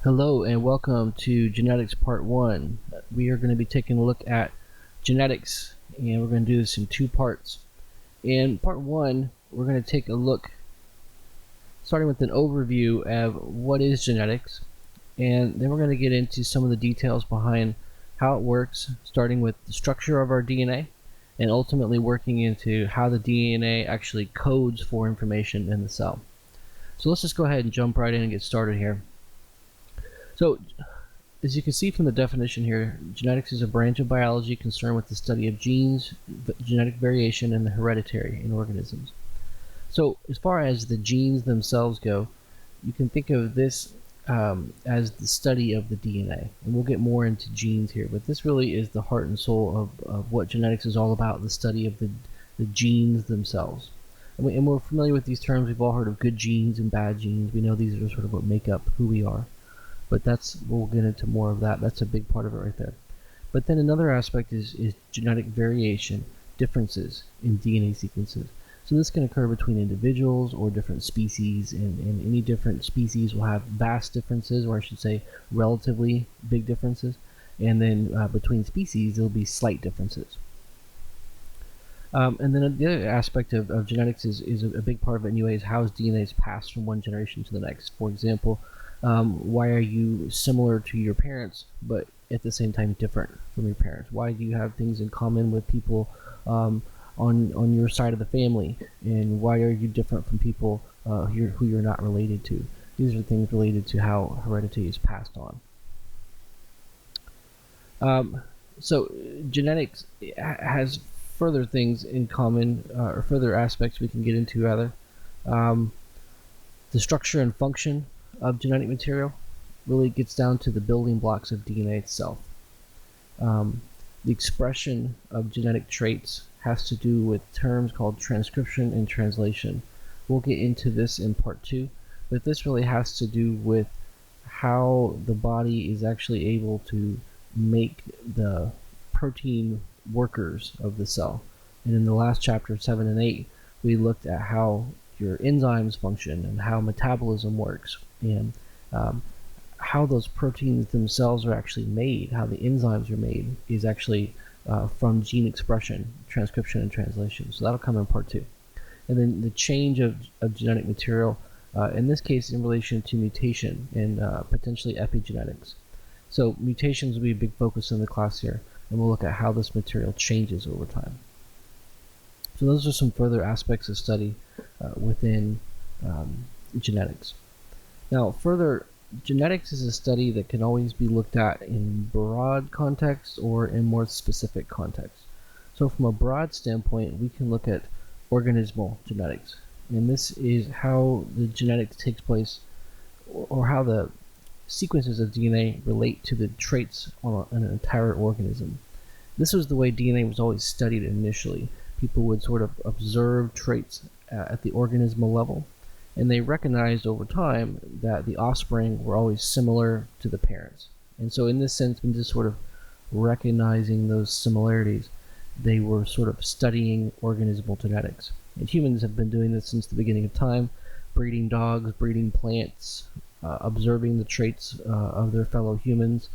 Hello and welcome to Genetics Part 1. We are going to be taking a look at genetics, and we're going to do this in two parts. In Part 1, we're going to take a look, starting with an overview of what is genetics, and then we're going to get into some of the details behind how it works, starting with the structure of our DNA, and ultimately working into how the DNA actually codes for information in the cell. So let's just go ahead and jump right in and get started here. So, as you can see from the definition here, genetics is a branch of biology concerned with the study of genes, genetic variation, and the hereditary in organisms. So, as far as the genes themselves go, you can think of this as the study of the DNA. And we'll get more into genes here, but this really is the heart and soul of what genetics is all about, the study of the genes themselves. And we're familiar with these terms. We've all heard of good genes and bad genes. We know these are sort of what make up who we are. But we'll get into more of that. That's a big part of it right there. But then another aspect is genetic variation, differences in DNA sequences. So this can occur between individuals or different species, and any different species will have vast differences, or I should say relatively big differences. And then between species, there'll be slight differences. And then the other aspect of genetics is a big part of it anyway, is how DNA is passed from one generation to the next. For example, why are you similar to your parents, but at the same time different from your parents? Why do you have things in common with people on your side of the family? And why are you different from people who you're not related to? These are things related to how heredity is passed on. So genetics has further things in common, or further aspects we can get into rather. The structure and function of genetic material really gets down to the building blocks of DNA itself. The expression of genetic traits has to do with terms called transcription and translation. We'll get into this in part 2, but this really has to do with how the body is actually able to make the protein workers of the cell. And in the last chapter, 7 and 8, we looked at how your enzymes function and how metabolism works, and how those proteins themselves are actually made, how the enzymes are made, is actually from gene expression, transcription, and translation. So that'll come in part 2. And then the change of genetic material, in this case in relation to mutation and potentially epigenetics. So mutations will be a big focus in the class here, and we'll look at how this material changes over time. So those are some further aspects of study within genetics. Now, further, genetics is a study that can always be looked at in broad context or in more specific context. So from a broad standpoint, we can look at organismal genetics. And this is how the genetics takes place, or how the sequences of DNA relate to the traits on an entire organism. This was the way DNA was always studied initially. People would sort of observe traits at the organismal level, and they recognized over time that the offspring were always similar to the parents. And so in this sense, in just sort of recognizing those similarities, they were sort of studying organismal genetics. And humans have been doing this since the beginning of time, breeding dogs, breeding plants, observing the traits of their fellow humans.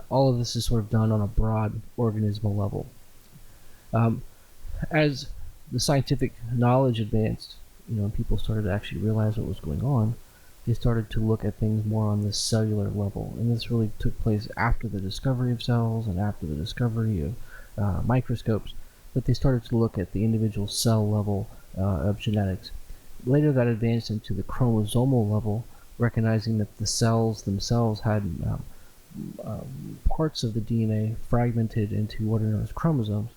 All of this is sort of done on a broad organismal level. As the scientific knowledge advanced, people started to actually realize what was going on, they started to look at things more on the cellular level. And this really took place after the discovery of cells and after the discovery of microscopes, but they started to look at the individual cell level of genetics. Later that advanced into the chromosomal level, recognizing that the cells themselves had parts of the DNA fragmented into what are known as chromosomes.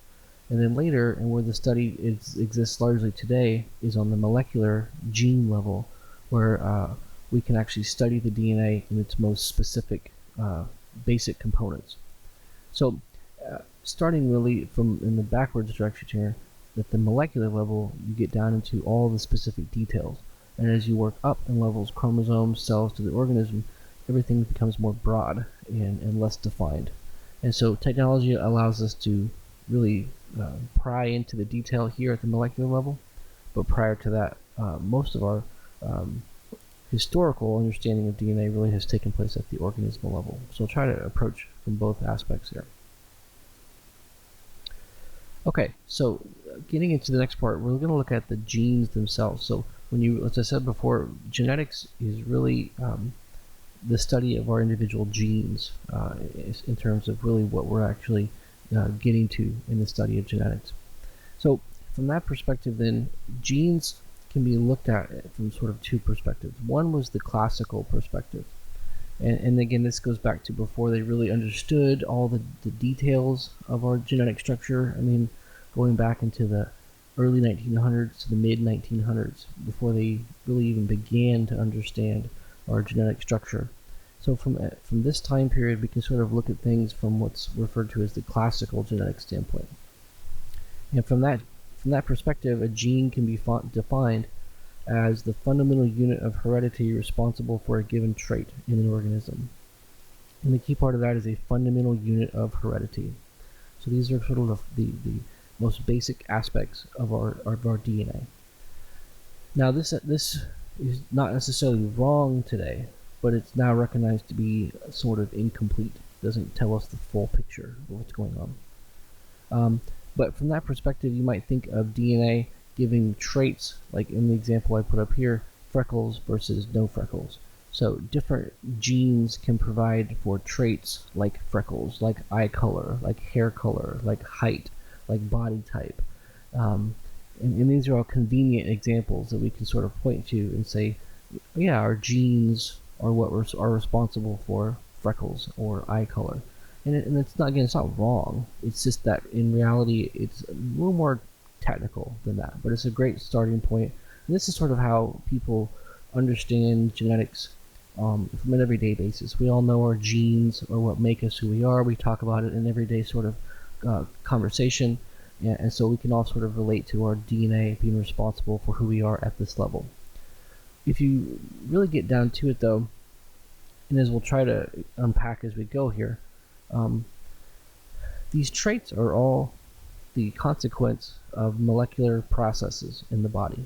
And then later, and where the study exists largely today, is on the molecular gene level, where we can actually study the DNA in its most specific basic components. So starting really from in the backwards direction here, at the molecular level, you get down into all the specific details. And as you work up in levels, chromosomes, cells to the organism, everything becomes more broad and less defined. And so technology allows us to really pry into the detail here at the molecular level, but prior to that, most of our historical understanding of DNA really has taken place at the organismal level. So I'll try to approach from both aspects here. Okay, so getting into the next part, we're going to look at the genes themselves. So as I said before, genetics is really the study of our individual genes in terms of really what we're actually getting to in the study of genetics. So from that perspective, then, genes can be looked at from sort of two perspectives. One was the classical perspective. And again, this goes back to before they really understood all the details of our genetic structure. I mean, going back into the early 1900s to the mid 1900s, before they really even began to understand our genetic structure. So from this time period, we can sort of look at things from what's referred to as the classical genetic standpoint. And from that perspective, a gene can be defined as the fundamental unit of heredity responsible for a given trait in an organism. And the key part of that is a fundamental unit of heredity. So these are sort of the most basic aspects of our DNA. Now this is not necessarily wrong today, but it's now recognized to be sort of incomplete. It doesn't tell us the full picture of what's going on. But from that perspective, you might think of DNA giving traits, like in the example I put up here, freckles versus no freckles. So different genes can provide for traits like freckles, like eye color, like hair color, like height, like body type. And these are all convenient examples that we can sort of point to and say, yeah, our genes are what are responsible for freckles or eye color. And it's not, again, it's not wrong. It's just that in reality, it's a little more technical than that, but it's a great starting point. And this is sort of how people understand genetics from an everyday basis. We all know our genes are what make us who we are. We talk about it in everyday sort of conversation, and so we can all sort of relate to our DNA being responsible for who we are at this level. If you really get down to it, though, and as we'll try to unpack as we go here, these traits are all the consequence of molecular processes in the body.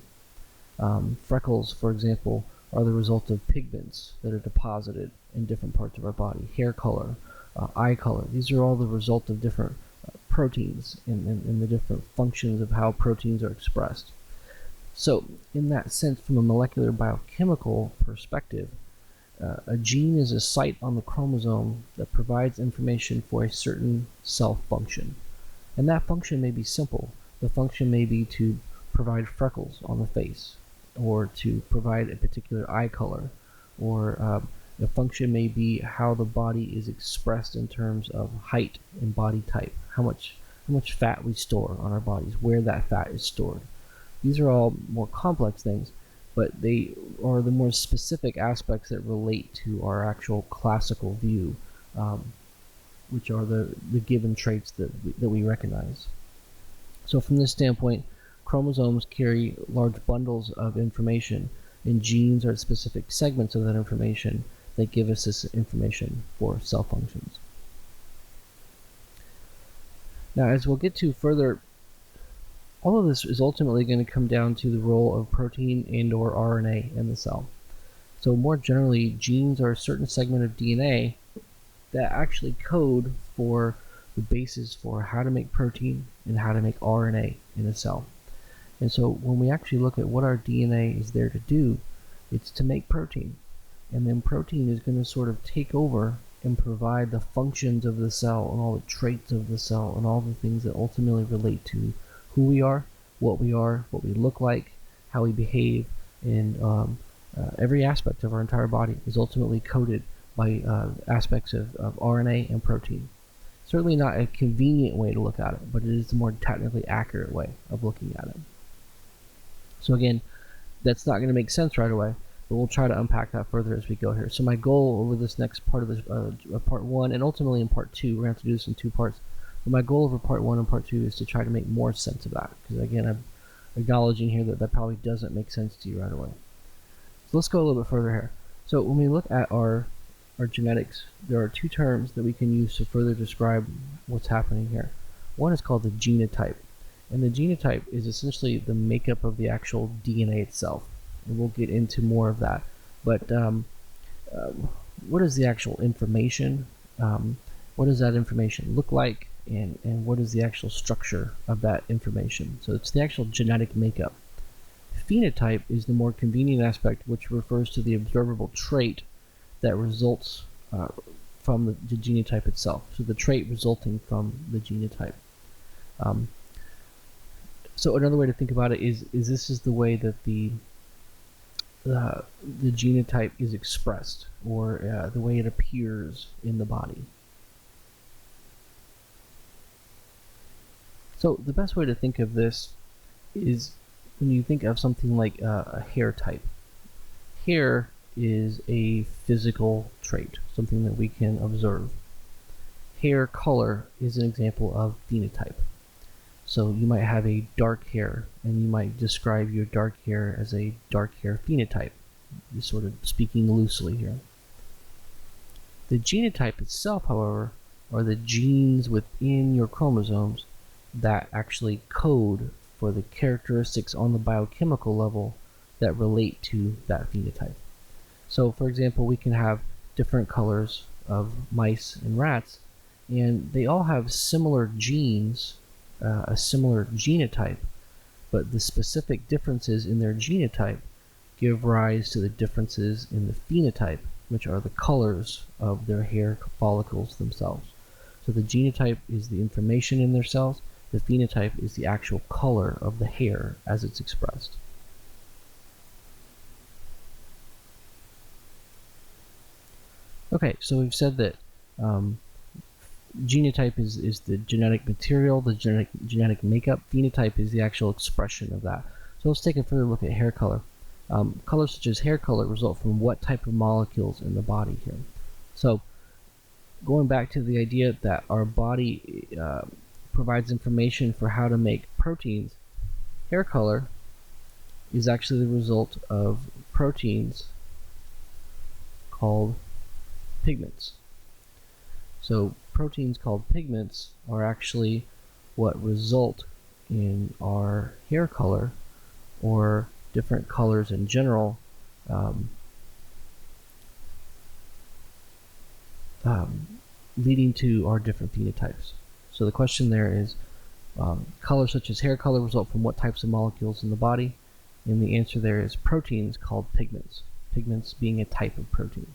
Freckles, for example, are the result of pigments that are deposited in different parts of our body. Hair color, eye color, these are all the result of different proteins and the different functions of how proteins are expressed. So in that sense, from a molecular biochemical perspective, a gene is a site on the chromosome that provides information for a certain cell function. And that function may be simple. The function may be to provide freckles on the face, or to provide a particular eye color, or the function may be how the body is expressed in terms of height and body type, how much fat we store on our bodies, where that fat is stored. These are all more complex things, but they are the more specific aspects that relate to our actual classical view, which are the given traits that we recognize. So from this standpoint, chromosomes carry large bundles of information, and genes are specific segments of that information that give us this information for cell functions. Now, as we'll get to further, all of this is ultimately going to come down to the role of protein and or RNA in the cell. So more generally, genes are a certain segment of DNA that actually code for the basis for how to make protein and how to make RNA in a cell. And so when we actually look at what our DNA is there to do, it's to make protein. And then protein is going to sort of take over and provide the functions of the cell and all the traits of the cell and all the things that ultimately relate to who we are, what we look like, how we behave, and every aspect of our entire body is ultimately coded by aspects of RNA and protein. Certainly not a convenient way to look at it, but it is the more technically accurate way of looking at it. So again, that's not going to make sense right away, but we'll try to unpack that further as we go here. So my goal over this next part of this part one, and ultimately in part two, we're going to have to do this in two parts. But my goal over part one and part two is to try to make more sense of that, because again, I'm acknowledging here that probably doesn't make sense to you right away. So let's go a little bit further here. So when we look at our genetics, there are two terms that we can use to further describe what's happening here. One is called the genotype, and the genotype is essentially the makeup of the actual DNA itself, and we'll get into more of that But what is the actual information? What does that information look like? And what is the actual structure of that information? So it's the actual genetic makeup. Phenotype is the more convenient aspect, which refers to the observable trait that results from the genotype itself. So the trait resulting from the genotype. So another way to think about it is this is the way that the genotype is expressed, or the way it appears in the body. So the best way to think of this is when you think of something like a hair type. Hair is a physical trait, something that we can observe. Hair color is an example of phenotype. So you might have a dark hair, and you might describe your dark hair as a dark hair phenotype, just sort of speaking loosely here. The genotype itself, however, are the genes within your chromosomes that actually code for the characteristics on the biochemical level that relate to that phenotype. So, for example, we can have different colors of mice and rats, and they all have similar genes, a similar genotype, but the specific differences in their genotype give rise to the differences in the phenotype, which are the colors of their hair follicles themselves. So the genotype is the information in their cells, the phenotype is the actual color of the hair as it's expressed. Okay, so we've said that genotype is the genetic material, the genetic makeup. Phenotype is the actual expression of that. So let's take a further look at hair color. Colors such as hair color result from what type of molecules in the body here? So going back to the idea that our body provides information for how to make proteins, hair color is actually the result of proteins called pigments. So proteins called pigments are actually what result in our hair color, or different colors in general, leading to our different phenotypes. So the question there is, colors such as hair color result from what types of molecules in the body? And the answer there is proteins called pigments. Pigments being a type of protein.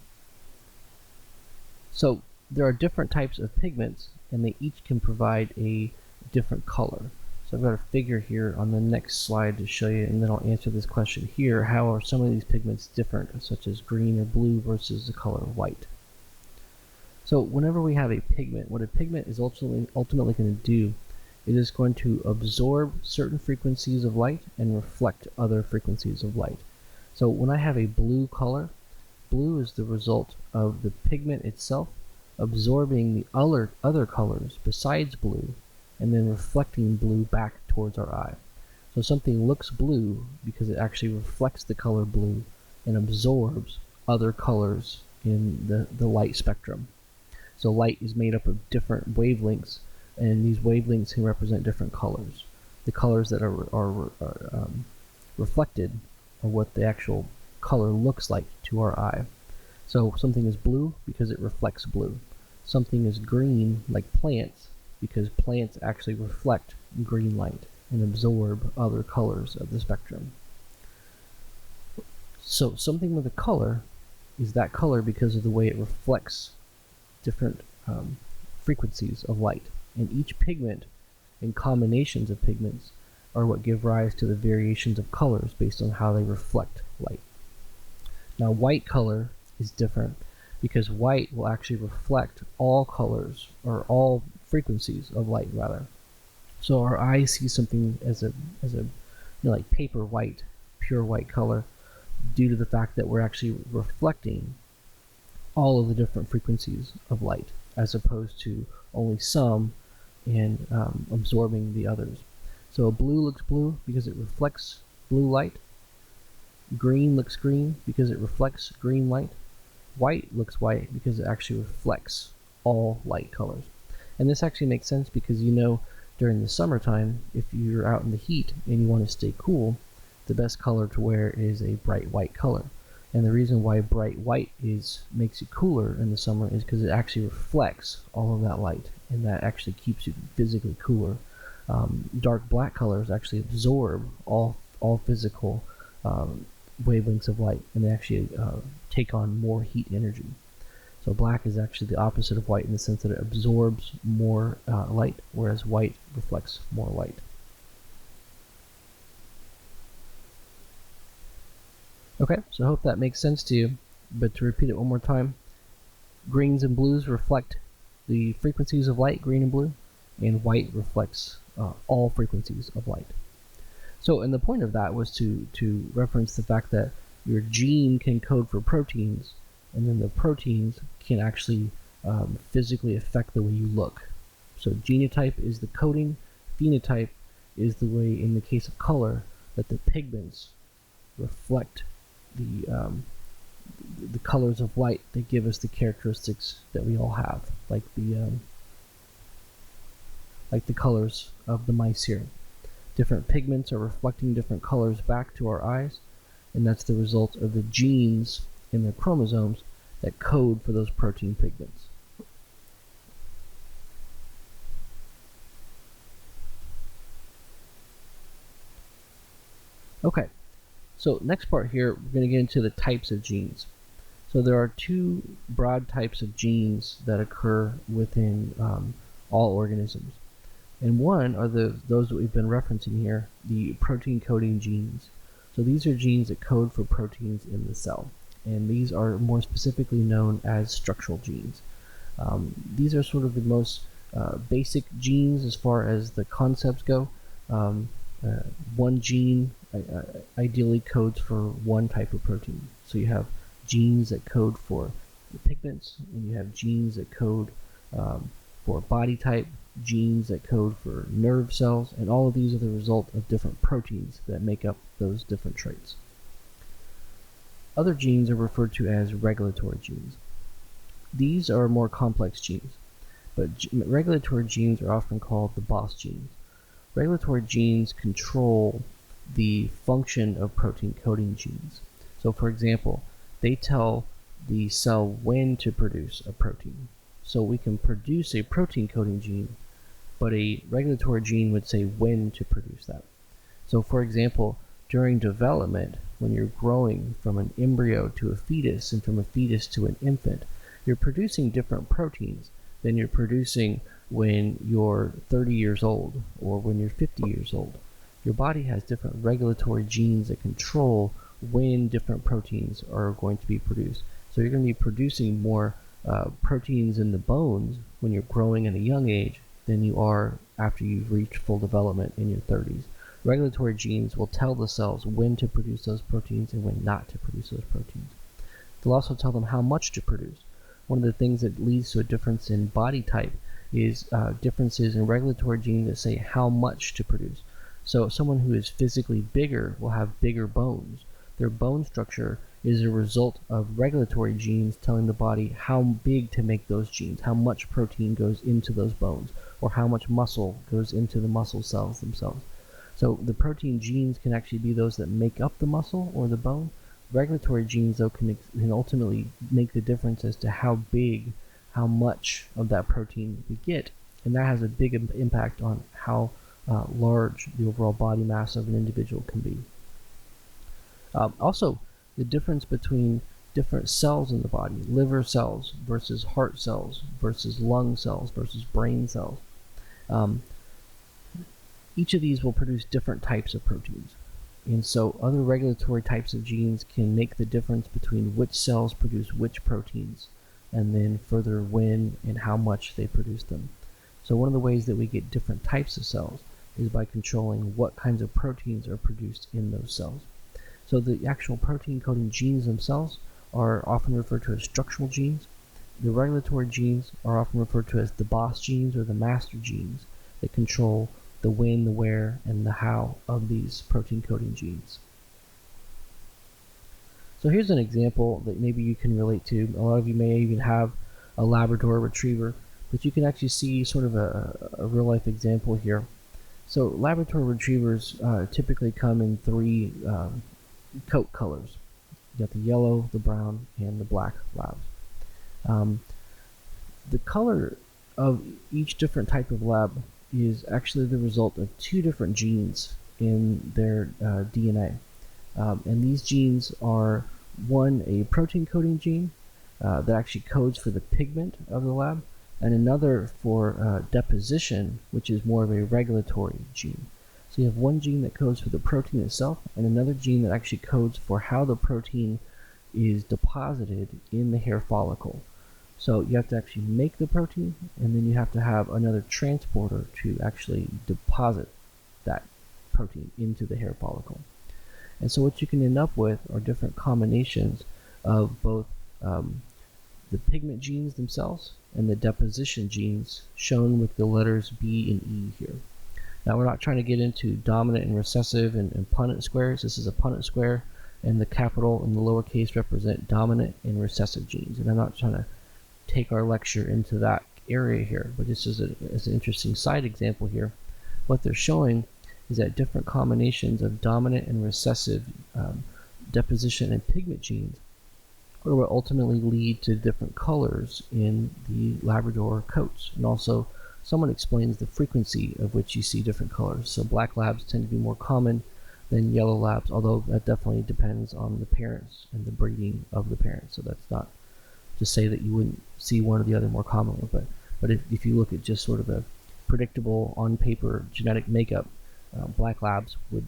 So there are different types of pigments, and they each can provide a different color. So I've got a figure here on the next slide to show you, and then I'll answer this question here. How are some of these pigments different, such as green or blue versus the color white? So whenever we have a pigment, what a pigment is ultimately going to do is it's going to absorb certain frequencies of light and reflect other frequencies of light. So when I have a blue color, blue is the result of the pigment itself absorbing the other colors besides blue and then reflecting blue back towards our eye. So something looks blue because it actually reflects the color blue and absorbs other colors in the light spectrum. So light is made up of different wavelengths, and these wavelengths can represent different colors. The colors that are reflected are what the actual color looks like to our eye. So something is blue because it reflects blue. Something is green, like plants, because plants actually reflect green light and absorb other colors of the spectrum. So something with a color is that color because of the way it reflects different frequencies of light. And each pigment and combinations of pigments are what give rise to the variations of colors based on how they reflect light. Now white color is different because white will actually reflect all colors, or all frequencies of light rather. So our eye sees something as a like paper white, pure white color, due to the fact that we're actually reflecting all of the different frequencies of light, as opposed to only some and absorbing the others. So blue looks blue because it reflects blue light. Green looks green because it reflects green light. White looks white because it actually reflects all light colors. And this actually makes sense because during the summertime, if you're out in the heat and you want to stay cool, the best color to wear is a bright white color. And the reason why bright white makes it cooler in the summer is because it actually reflects all of that light, and that actually keeps you physically cooler. Dark black colors actually absorb all physical wavelengths of light, and they actually take on more heat energy. So black is actually the opposite of white in the sense that it absorbs more light, whereas white reflects more light. Okay, so I hope that makes sense to you, but to repeat it one more time, greens and blues reflect the frequencies of light, green and blue, and white reflects all frequencies of light. So, and the point of that was to reference the fact that your gene can code for proteins, and then the proteins can actually physically affect the way you look. So genotype is the coding, phenotype is the way, in the case of color, that the pigments reflect the colors of light that give us the characteristics that we all have, like the colors of the mice here. Different pigments are reflecting different colors back to our eyes, and that's the result of the genes in their chromosomes that code for those protein pigments. Okay, so next part here, we're going to get into the types of genes. So there are two broad types of genes that occur within all organisms. And one are those that we've been referencing here, the protein coding genes. So these are genes that code for proteins in the cell. And these are more specifically known as structural genes. These are sort of the most basic genes as far as the concepts go. One gene ideally codes for one type of protein. So you have genes that code for the pigments, and you have genes that code for body type, genes that code for nerve cells, and all of these are the result of different proteins that make up those different traits. Other genes are referred to as regulatory genes. These are more complex genes, but regulatory genes are often called the boss genes. Regulatory genes control the function of protein coding genes. So for example, they tell the cell when to produce a protein. So we can produce a protein coding gene, but a regulatory gene would say when to produce that. So for example, during development, when you're growing from an embryo to a fetus and from a fetus to an infant, you're producing different proteins than you're producing when you're 30 years old or when you're 50 years old. Your body has different regulatory genes that control when different proteins are going to be produced. So you're going to be producing more proteins in the bones when you're growing at a young age than you are after you've reached full development in your 30s. Regulatory genes will tell the cells when to produce those proteins and when not to produce those proteins. They'll also tell them how much to produce. One of the things that leads to a difference in body type is differences in regulatory genes that say how much to produce. So someone who is physically bigger will have bigger bones. Their bone structure is a result of regulatory genes telling the body how big to make those genes, how much protein goes into those bones, or how much muscle goes into the muscle cells themselves. So the protein genes can actually be those that make up the muscle or the bone. Regulatory genes, though, can ultimately make the difference as to how big, how much of that protein we get, and that has a big impact on how large the overall body mass of an individual can be. Also, the difference between different cells in the body, liver cells versus heart cells versus lung cells versus brain cells. Each of these will produce different types of proteins. And so other regulatory types of genes can make the difference between which cells produce which proteins, and then further when and how much they produce them. So one of the ways that we get different types of cells is by controlling what kinds of proteins are produced in those cells. So the actual protein coding genes themselves are often referred to as structural genes. The regulatory genes are often referred to as the boss genes or the master genes that control the when, the where, and the how of these protein coding genes. So here's an example that maybe you can relate to. A lot of you may even have a Labrador retriever, but you can actually see sort of a real life example here. So Labrador retrievers typically come in three coat colors. You got the yellow, the brown, and the black labs. The color of each different type of lab is actually the result of two different genes in their DNA. And these genes are, one, a protein coding gene that actually codes for the pigment of the lab, and another for deposition, which is more of a regulatory gene. So you have one gene that codes for the protein itself, and another gene that actually codes for how the protein is deposited in the hair follicle. So you have to actually make the protein, and then you have to have another transporter to actually deposit that protein into the hair follicle. And so what you can end up with are different combinations of both the pigment genes themselves and the deposition genes, shown with the letters B and E here. Now, we're not trying to get into dominant and recessive and Punnett squares. This is a Punnett square, and the capital and the lowercase represent dominant and recessive genes. And I'm not trying to take our lecture into that area here, but this is an interesting side example here. What they're showing is that different combinations of dominant and recessive deposition and pigment genes are what ultimately lead to different colors in the Labrador coats. And also, someone explains the frequency of which you see different colors. So black labs tend to be more common than yellow labs, although that definitely depends on the parents and the breeding of the parents. So that's not to say that you wouldn't see one or the other more commonly, but if you look at just sort of a predictable on paper genetic makeup, black labs would,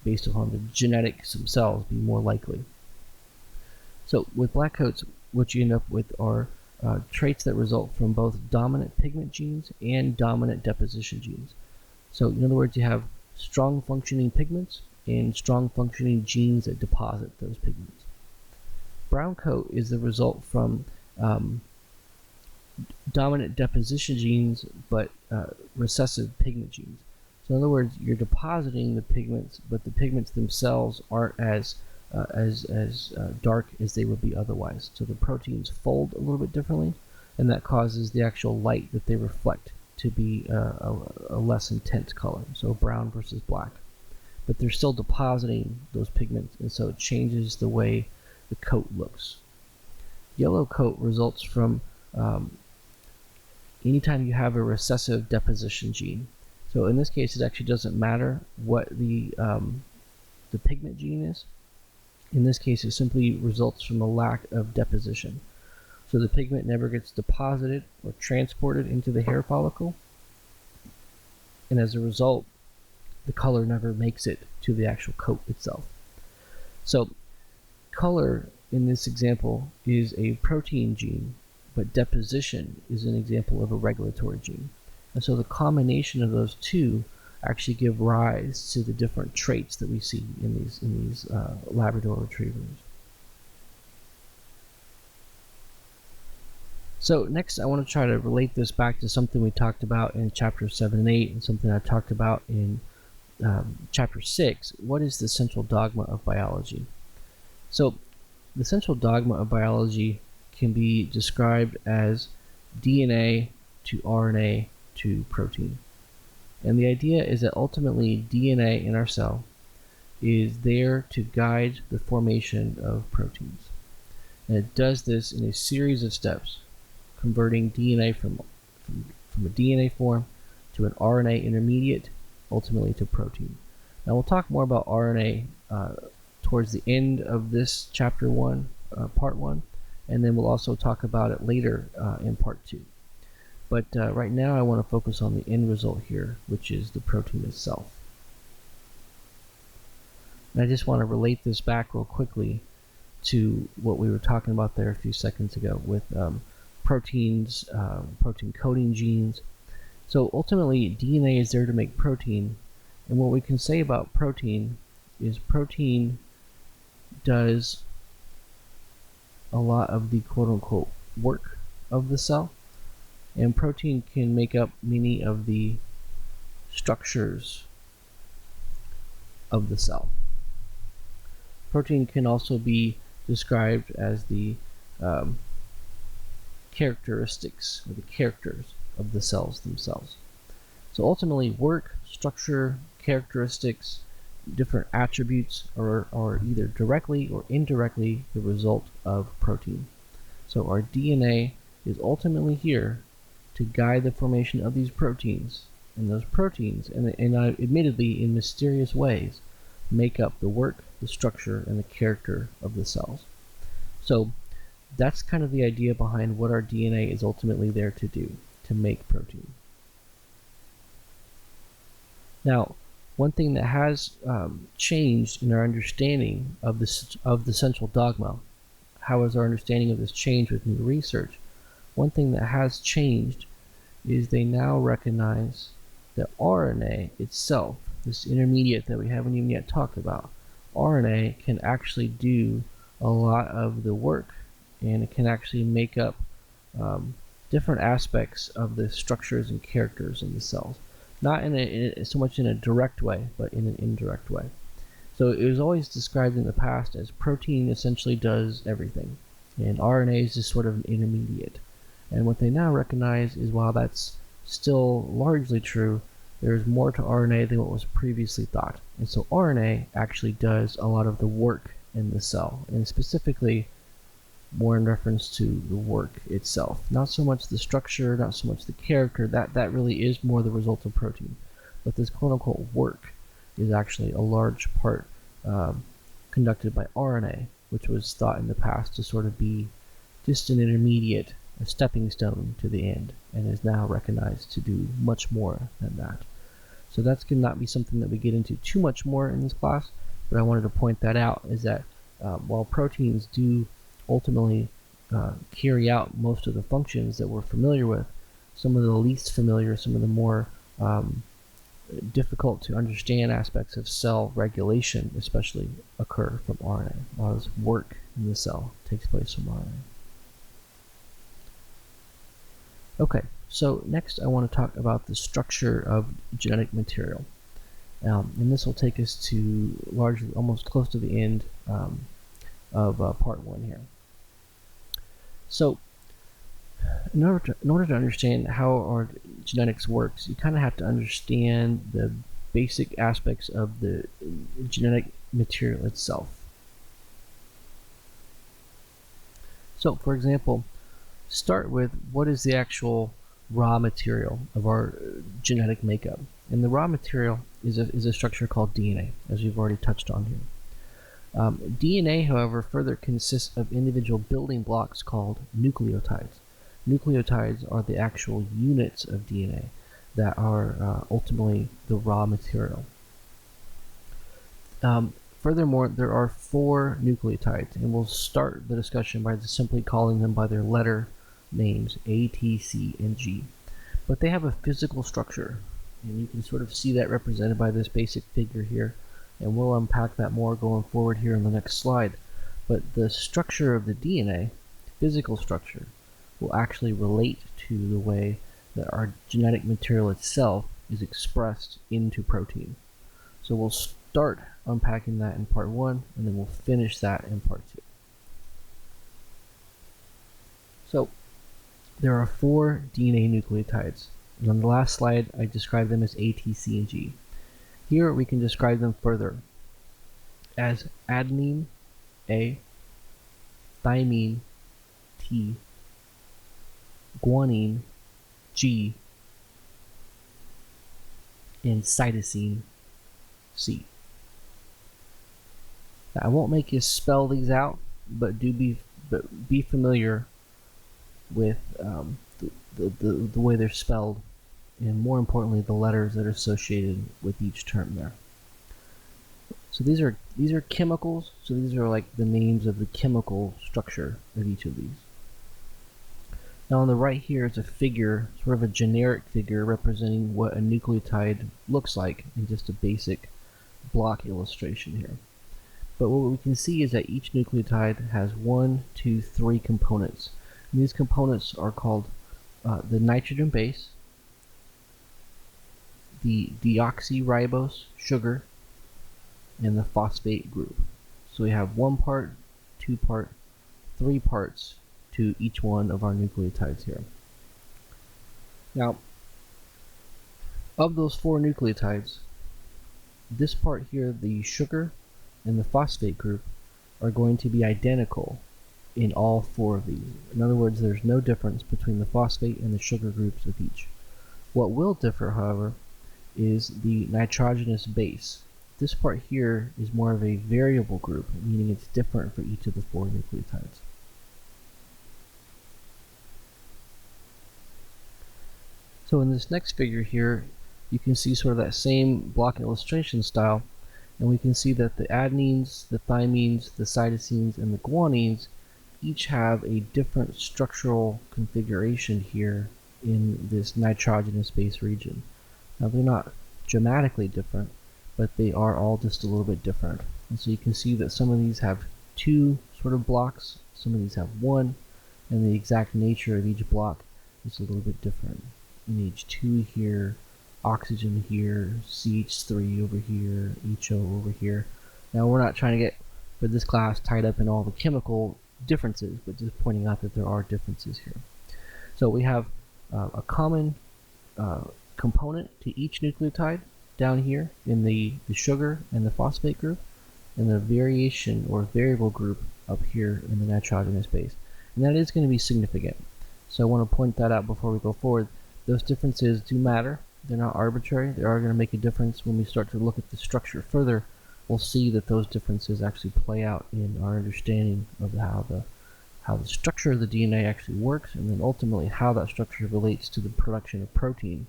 based upon the genetics themselves, be more likely. So with black coats, what you end up with are traits that result from both dominant pigment genes and dominant deposition genes. So in other words, you have strong functioning pigments and strong functioning genes that deposit those pigments. Brown coat is the result from dominant deposition genes but recessive pigment genes. So in other words, you're depositing the pigments, but the pigments themselves aren't as dark as they would be otherwise. So the proteins fold a little bit differently, and that causes the actual light that they reflect to be a less intense color, so brown versus black. But they're still depositing those pigments, and so it changes the way the coat looks. Yellow coat results from anytime you have a recessive deposition gene. So in this case, it actually doesn't matter what the pigment gene is. In this case, it simply results from a lack of deposition. So the pigment never gets deposited or transported into the hair follicle, and as a result, the color never makes it to the actual coat itself. So color in this example is a protein gene, but deposition is an example of a regulatory gene. And so the combination of those two actually give rise to the different traits that we see in these Labrador retrievers. So next, I want to try to relate this back to something we talked about in chapter 7 and 8, and something I talked about in chapter 6. What is the central dogma of biology? So the central dogma of biology can be described as DNA to RNA to protein. And the idea is that ultimately DNA in our cell is there to guide the formation of proteins. And it does this in a series of steps, converting DNA from a DNA form to an RNA intermediate, ultimately to protein. Now we'll talk more about RNA towards the end of this chapter 1, part 1, and then we'll also talk about it later in part 2. But right now I want to focus on the end result here, which is the protein itself. And I just want to relate this back real quickly to what we were talking about there a few seconds ago with proteins, protein coding genes. So ultimately, DNA is there to make protein, and what we can say about protein is protein does a lot of the quote-unquote work of the cell, and protein can make up many of the structures of the cell. Protein can also be described as the characteristics or the characters of the cells themselves. So ultimately, work, structure, characteristics, different attributes are either directly or indirectly the result of protein. So our DNA is ultimately here to guide the formation of these proteins. And those proteins, and admittedly in mysterious ways, make up the work, the structure, and the character of the cells. So that's kind of the idea behind what our DNA is ultimately there to do, to make protein. Now, one thing that has changed in our understanding of the central dogma, how has our understanding of this changed with new research? One thing that has changed is they now recognize that RNA itself, this intermediate that we haven't even yet talked about, RNA can actually do a lot of the work, and it can actually make up different aspects of the structures and characters in the cells. Not so much in a direct way, but in an indirect way. So it was always described in the past as protein essentially does everything, and RNA is just sort of an intermediate. And what they now recognize is, while that's still largely true, there's more to RNA than what was previously thought. And so RNA actually does a lot of the work in the cell, and specifically more in reference to the work itself. Not so much the structure, not so much the character, that really is more the result of protein. But this quote-unquote work is actually a large part conducted by RNA, which was thought in the past to sort of be just an intermediate, a stepping stone to the end, and is now recognized to do much more than that. So that's going to not be something that we get into too much more in this class, but I wanted to point that out, is that while proteins do ultimately carry out most of the functions that we're familiar with, some of the least familiar, some of the more difficult to understand aspects of cell regulation especially occur from RNA. A lot of this work in the cell takes place from RNA. Okay, so next I want to talk about the structure of genetic material. And this will take us to largely almost close to the end of part 1 here. So in order to understand how our genetics works, you kind of have to understand the basic aspects of the genetic material itself. So for example, start with what is the actual raw material of our genetic makeup. And the raw material is a structure called DNA, as we've already touched on here. DNA, however, further consists of individual building blocks called nucleotides. Nucleotides are the actual units of DNA that are ultimately the raw material. Furthermore, there are 4 nucleotides, and we'll start the discussion by just simply calling them by their letter names, A, T, C, and G. But they have a physical structure, and you can sort of see that represented by this basic figure here, and we'll unpack that more going forward here in the next slide. But the structure of the DNA, physical structure, will actually relate to the way that our genetic material itself is expressed into protein. So we'll start unpacking that in part 1, and then we'll finish that in part 2. So there are 4 DNA nucleotides, and on the last slide I described them as A, T, C, and G. Here we can describe them further as adenine, A, thymine, T, guanine, G, and cytosine, C. Now, I won't make you spell these out, but be familiar with the way they're spelled, and more importantly, the letters that are associated with each term there. So these are chemicals. So these are like the names of the chemical structure of each of these. Now on the right here is a figure, sort of a generic figure representing what a nucleotide looks like in just a basic block illustration here. But what we can see is that each nucleotide has 1, 2, 3 components. And these components are called the nitrogen base, the deoxyribose sugar, and the phosphate group. So we have 1 part, 2 part, 3 parts to each one of our nucleotides here. Now, of those 4 nucleotides, this part here, the sugar and the phosphate group, are going to be identical in all 4 of these. In other words, there's no difference between the phosphate and the sugar groups of each. What will differ, however, is the nitrogenous base. This part here is more of a variable group, meaning it's different for each of the 4 nucleotides. So in this next figure here, you can see sort of that same block illustration style, and we can see that the adenines, the thymines, the cytosines, and the guanines each have a different structural configuration here in this nitrogenous base region. Now they're not dramatically different, but they are all just a little bit different. And so you can see that some of these have 2 sort of blocks, some of these have 1, and the exact nature of each block is a little bit different. NH2 here, oxygen here, CH3 over here, HO over here. Now we're not trying to get, for this class, tied up in all the chemical differences, but just pointing out that there are differences here. So we have a common component to each nucleotide down here in the sugar and the phosphate group, and the variation or variable group up here in the nitrogenous base. And that is going to be significant. So I want to point that out before we go forward. Those differences do matter. They're not arbitrary. They are going to make a difference. When we start to look at the structure further, we'll see that those differences actually play out in our understanding of how the structure of the DNA actually works, and then ultimately how that structure relates to the production of protein,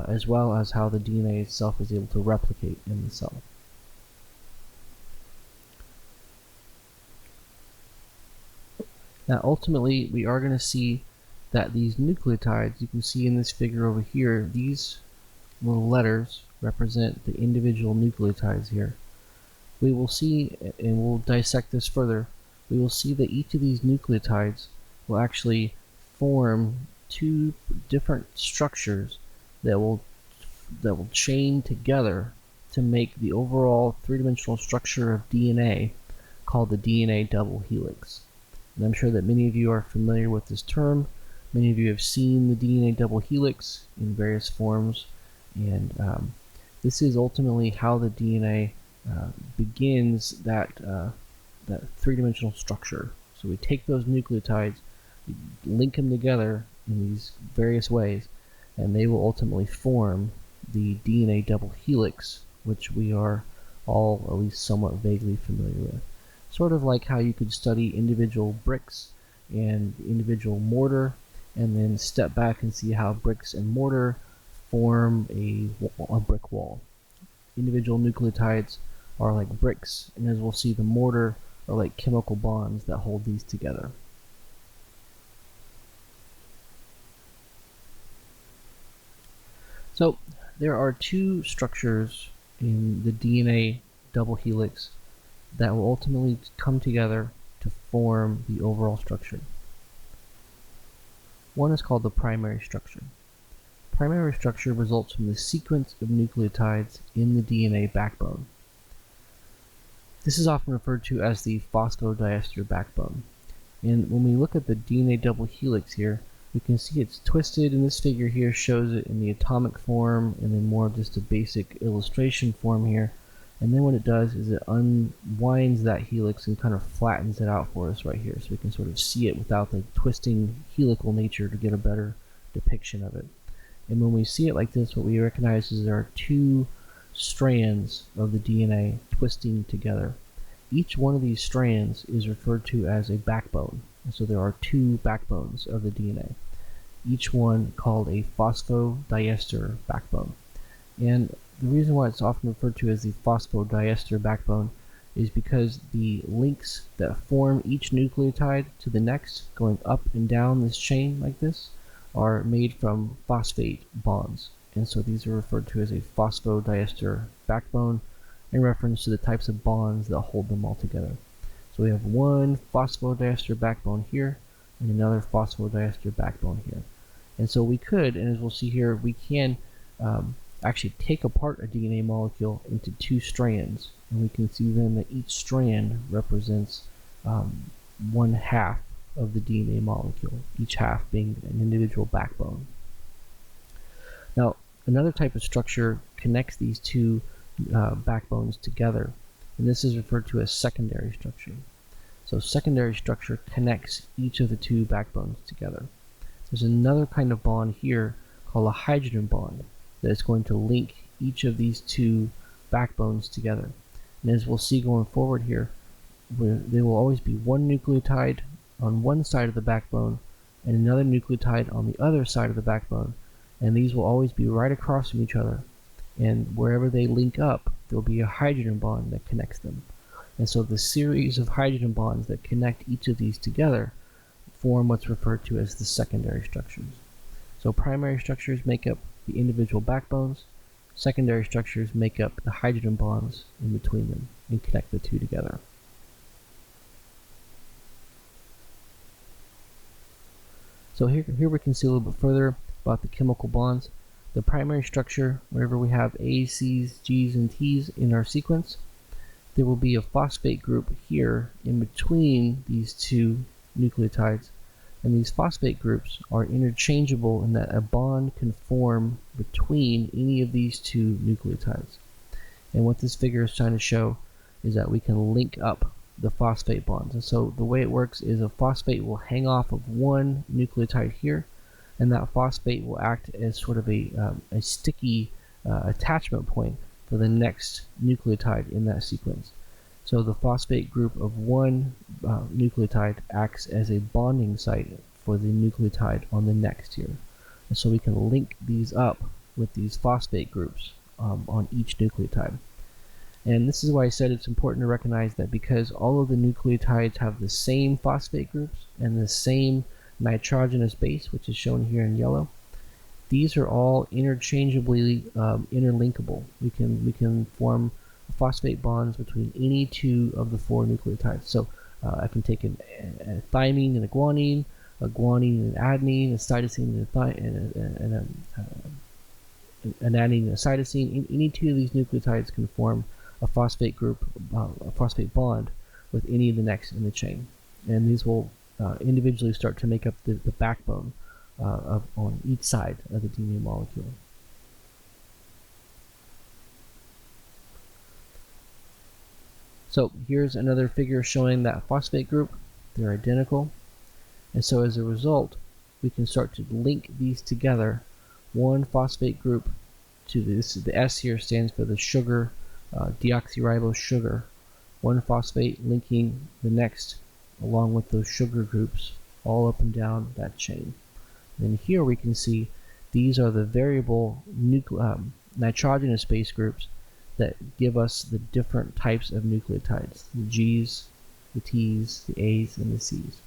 as well as how the DNA itself is able to replicate in the cell. Now ultimately we are going to see that these nucleotides, you can see in this figure over here, these little letters represent the individual nucleotides here. We will see, and we'll dissect this further, we will see that each of these nucleotides will actually form 2 different structures that will chain together to make the overall 3-dimensional structure of DNA called the DNA double helix. And I'm sure that many of you are familiar with this term. Many of you have seen the DNA double helix in various forms, and this is ultimately how the DNA begins that 3-dimensional structure. So we take those nucleotides, we link them together in these various ways, and they will ultimately form the DNA double helix, which we are all at least somewhat vaguely familiar with. Sort of like how you could study individual bricks and individual mortar, and then step back and see how bricks and mortar form a brick wall. Individual nucleotides are like bricks, and as we'll see, the mortar are like chemical bonds that hold these together. So there are 2 structures in the DNA double helix that will ultimately come together to form the overall structure. One is called the primary structure. Primary structure results from the sequence of nucleotides in the DNA backbone. This is often referred to as the phosphodiester backbone. And when we look at the DNA double helix here, we can see it's twisted, and this figure here shows it in the atomic form, and then more of just a basic illustration form here. And then what it does is it unwinds that helix and kind of flattens it out for us right here, so we can sort of see it without the twisting helical nature to get a better depiction of it. And when we see it like this, what we recognize is there are 2 strands of the DNA twisting together. Each one of these strands is referred to as a backbone, and so there are 2 backbones of the DNA, each one called a phosphodiester backbone. And the reason why it's often referred to as the phosphodiester backbone is because the links that form each nucleotide to the next, going up and down this chain like this, are made from phosphate bonds. And so these are referred to as a phosphodiester backbone in reference to the types of bonds that hold them all together. So we have one phosphodiester backbone here and another phosphodiester backbone here. And so we could, and as we'll see here, we can actually take apart a DNA molecule into 2 strands, and we can see then that each strand represents 1/2 of the DNA molecule, each half being an individual backbone. Now, another type of structure connects these 2 backbones together, and this is referred to as secondary structure. So secondary structure connects each of the two backbones together. There's another kind of bond here called a hydrogen bond that is going to link each of these two backbones together. And as we'll see going forward here, there will always be one nucleotide on one side of the backbone and another nucleotide on the other side of the backbone, and these will always be right across from each other, and wherever they link up there will be a hydrogen bond that connects them. And so the series of hydrogen bonds that connect each of these together form what's referred to as the secondary structures. So primary structures make up the individual backbones, secondary structures make up the hydrogen bonds in between them and connect the two together. So here we can see a little bit further about the chemical bonds. The primary structure, whenever we have A's, C's, G's, and T's in our sequence, there will be a phosphate group here in between these two nucleotides, and these phosphate groups are interchangeable in that a bond can form between any of these two nucleotides. And what this figure is trying to show is that we can link up the phosphate bonds. And so the way it works is a phosphate will hang off of one nucleotide here, and that phosphate will act as sort of a sticky attachment point for the next nucleotide in that sequence. So the phosphate group of one nucleotide acts as a bonding site for the nucleotide on the next here. And so we can link these up with these phosphate groups on each nucleotide. And this is why I said it's important to recognize that because all of the nucleotides have the same phosphate groups and the same nitrogenous base, which is shown here in yellow, these are all interchangeably interlinkable. We can form phosphate bonds between any two of the four nucleotides. So I can take a thymine and a guanine and adenine, a cytosine and an adenine and a cytosine. Any two of these nucleotides can form a phosphate group, a phosphate bond with any of the next in the chain, and these will individually start to make up the backbone on each side of the DNA molecule. So here's another figure showing that phosphate group. They're identical, and so as a result we can start to link these together. One phosphate group to this, the S here stands for the sugar, deoxyribose sugar. One phosphate linking the next along with those sugar groups all up and down that chain. And here we can see these are the variable nitrogenous base groups that give us the different types of nucleotides, the G's, the T's, the A's, and the C's.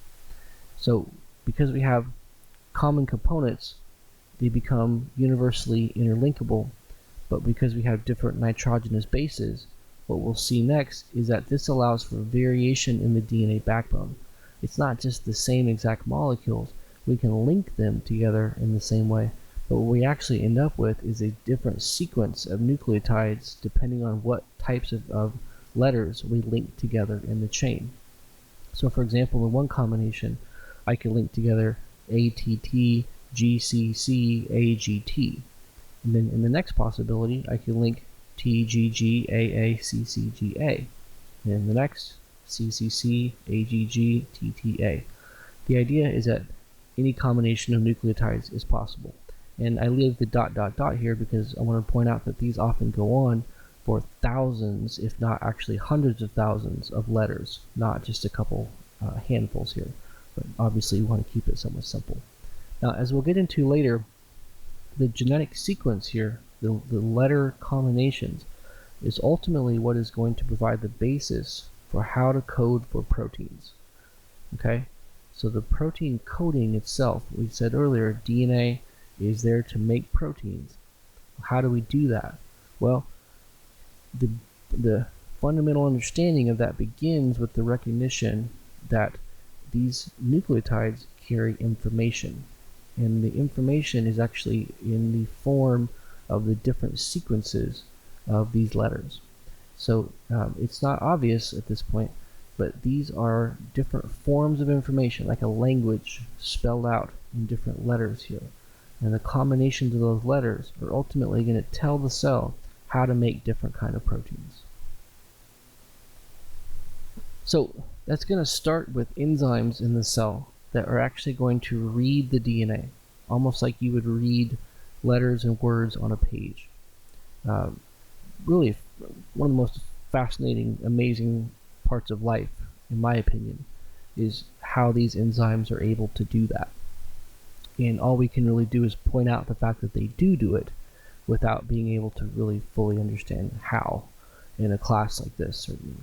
So because we have common components, they become universally interlinkable, but because we have different nitrogenous bases, what we'll see next is that this allows for variation in the DNA backbone. It's not just the same exact molecules, we can link them together in the same way, but what we actually end up with is a different sequence of nucleotides depending on what types of letters we link together in the chain. So for example, in one combination, I could link together ATT, GCC, AGT. And then in the next possibility, I can link TGG, AA, CCGA. And in the next, CCC, AGG, TTA. The idea is that any combination of nucleotides is possible. And I leave the ... here because I want to point out that these often go on for thousands, if not actually hundreds of thousands of letters, not just a couple handfuls here. But obviously we want to keep it somewhat simple. Now, as we'll get into later, the genetic sequence here, the letter combinations, is ultimately what is going to provide the basis for how to code for proteins. Okay? So the protein coding itself, we said earlier, DNA is there to make proteins. How do we do that? Well, the fundamental understanding of that begins with the recognition that these nucleotides carry information. And the information is actually in the form of the different sequences of these letters. So it's not obvious at this point, but these are different forms of information, like a language spelled out in different letters here. And the combinations of those letters are ultimately going to tell the cell how to make different kind of proteins. So that's going to start with enzymes in the cell that are actually going to read the DNA, almost like you would read letters and words on a page. Really, one of the most fascinating, amazing parts of life, in my opinion, is how these enzymes are able to do that. And all we can really do is point out the fact that they do it without being able to really fully understand how in a class like this, certainly.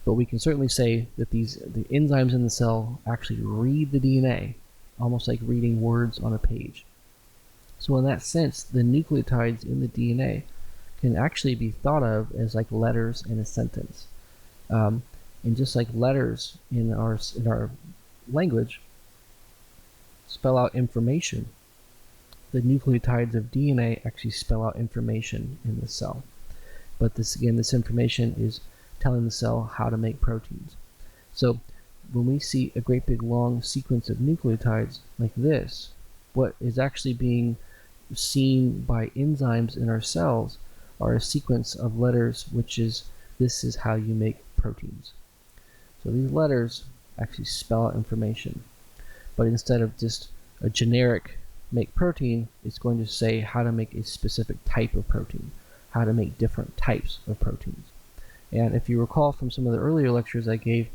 But we can certainly say that the enzymes in the cell actually read the DNA, almost like reading words on a page. So in that sense, the nucleotides in the DNA can actually be thought of as like letters in a sentence. And just like letters in our language spell out information, the nucleotides of DNA actually spell out information in the cell. But this information is telling the cell how to make proteins. So when we see a great big long sequence of nucleotides like this, what is actually being seen by enzymes in our cells are a sequence of letters, which is, this is how you make proteins. So these letters actually spell out information. But instead of just a generic make protein, it's going to say how to make a specific type of protein, how to make different types of proteins. And if you recall from some of the earlier lectures I gave,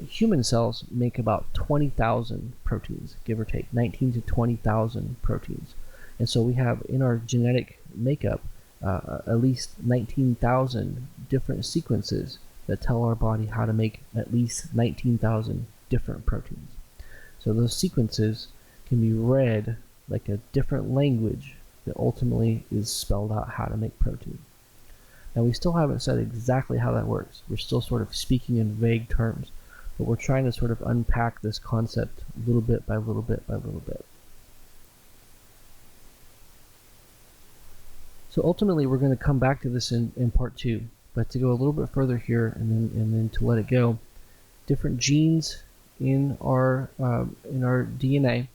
human cells make about 20,000 proteins, give or take, 19 to 20,000 proteins. And so we have in our genetic makeup at least 19,000 different sequences that tell our body how to make at least 19,000 different proteins. So those sequences can be read like a different language that ultimately is spelled out how to make protein. Now we still haven't said exactly how that works. We're still sort of speaking in vague terms, but we're trying to sort of unpack this concept little bit by little bit by little bit. So ultimately we're going to come back to this in part 2, but to go a little bit further here and then to let it go, different genes in our DNA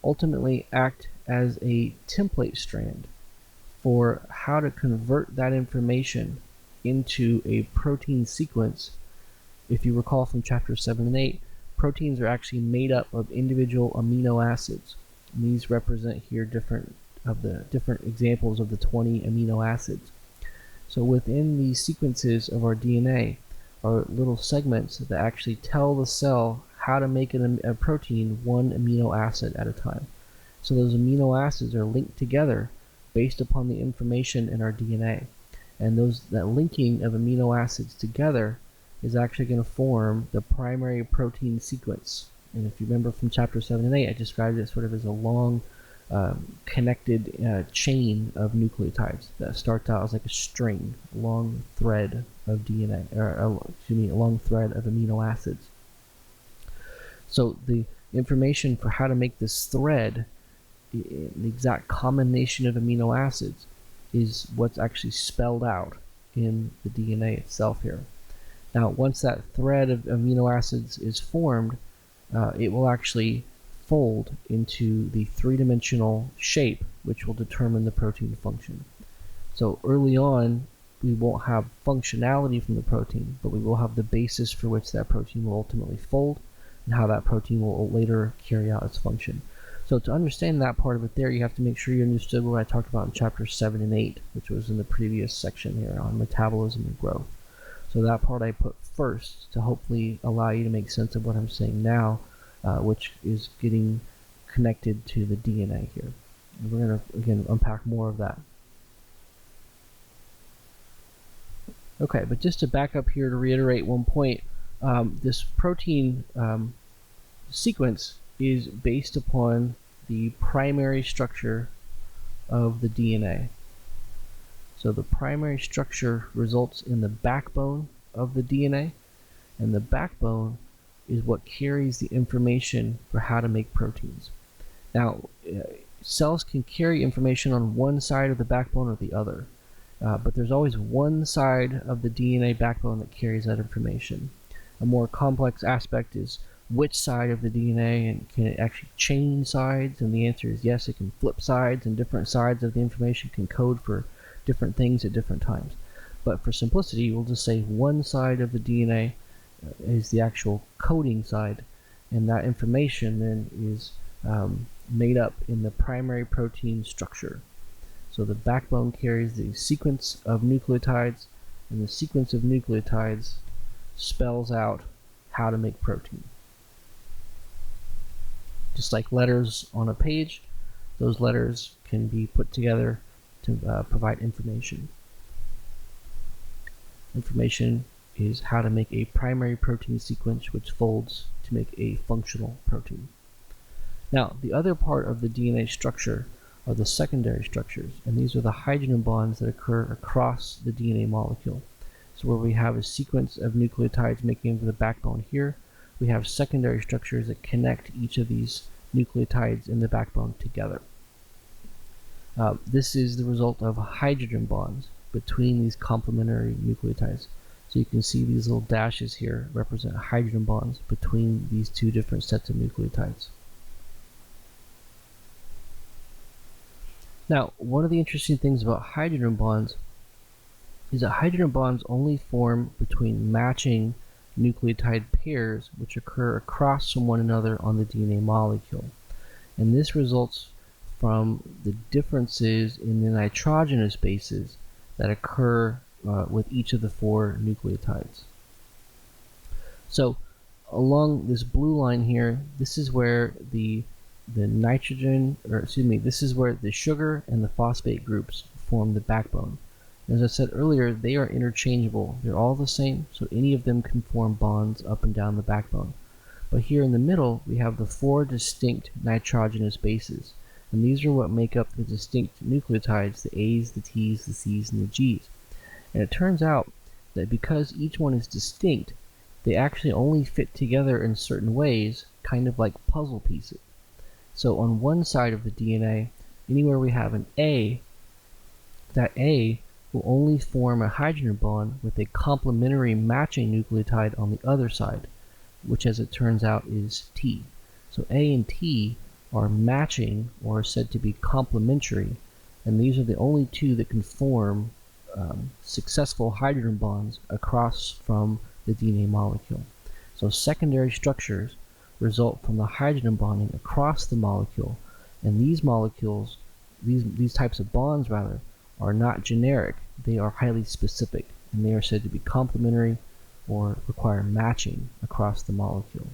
ultimately act as a template strand for how to convert that information into a protein sequence. If you recall from chapters 7 and 8, proteins are actually made up of individual amino acids. And these represent here different examples of the 20 amino acids. So within these sequences of our DNA are little segments that actually tell the cell how to make a protein one amino acid at a time. So those amino acids are linked together based upon the information in our DNA. And that linking of amino acids together is actually going to form the primary protein sequence. And if you remember from chapter 7 and 8, I described it sort of as a long connected chain of nucleotides that starts out as like a string, a long thread of DNA, a long thread of amino acids. So the information for how to make this thread, the exact combination of amino acids, is what's actually spelled out in the DNA itself here. Now, once that thread of amino acids is formed, it will actually fold into the three-dimensional shape, which will determine the protein function. So early on, we won't have functionality from the protein, but we will have the basis for which that protein will ultimately fold and how that protein will later carry out its function. So to understand that part of it there, you have to make sure you understood what I talked about in chapters 7 and 8, which was in the previous section here on metabolism and growth. So that part I put first to hopefully allow you to make sense of what I'm saying now, which is getting connected to the DNA here. And we're going to, again, unpack more of that. Okay, but just to back up here to reiterate one point, this protein sequence is based upon the primary structure of the DNA. So the primary structure results in the backbone of the DNA, and the backbone is what carries the information for how to make proteins. Now, cells can carry information on one side of the backbone or the other, but there's always one side of the DNA backbone that carries that information. A more complex aspect is which side of the DNA, and can it actually change sides? And the answer is yes, it can flip sides, and different sides of the information can code for different things at different times. But for simplicity, we'll just say one side of the DNA is the actual coding side, and that information then is made up in the primary protein structure. So the backbone carries the sequence of nucleotides, and the sequence of nucleotides spells out how to make protein. Just like letters on a page, those letters can be put together to provide information. Information is how to make a primary protein sequence which folds to make a functional protein. Now, the other part of the DNA structure are the secondary structures, and these are the hydrogen bonds that occur across the DNA molecule. So where we have a sequence of nucleotides making the backbone here, we have secondary structures that connect each of these nucleotides in the backbone together. This is the result of hydrogen bonds between these complementary nucleotides. So you can see these little dashes here represent hydrogen bonds between these two different sets of nucleotides. Now, one of the interesting things about hydrogen bonds is that hydrogen bonds only form between matching nucleotide pairs which occur across from one another on the DNA molecule. And this results from the differences in the nitrogenous bases that occur with each of the four nucleotides. So along this blue line here, this is where the this is where the sugar and the phosphate groups form the backbone. As I said earlier, they are interchangeable. They're all the same, so any of them can form bonds up and down the backbone. But here in the middle, we have the four distinct nitrogenous bases, and these are what make up the distinct nucleotides, the A's, the T's, the C's, and the G's. And it turns out that because each one is distinct, they actually only fit together in certain ways, kind of like puzzle pieces. So on one side of the DNA, anywhere we have an A, that A will only form a hydrogen bond with a complementary matching nucleotide on the other side, which as it turns out is T. So A and T are matching, or are said to be complementary, and these are the only two that can form successful hydrogen bonds across from the DNA molecule. So secondary structures result from the hydrogen bonding across the molecule, and these molecules, these types of bonds rather, are not generic. They are highly specific, and they are said to be complementary or require matching across the molecule.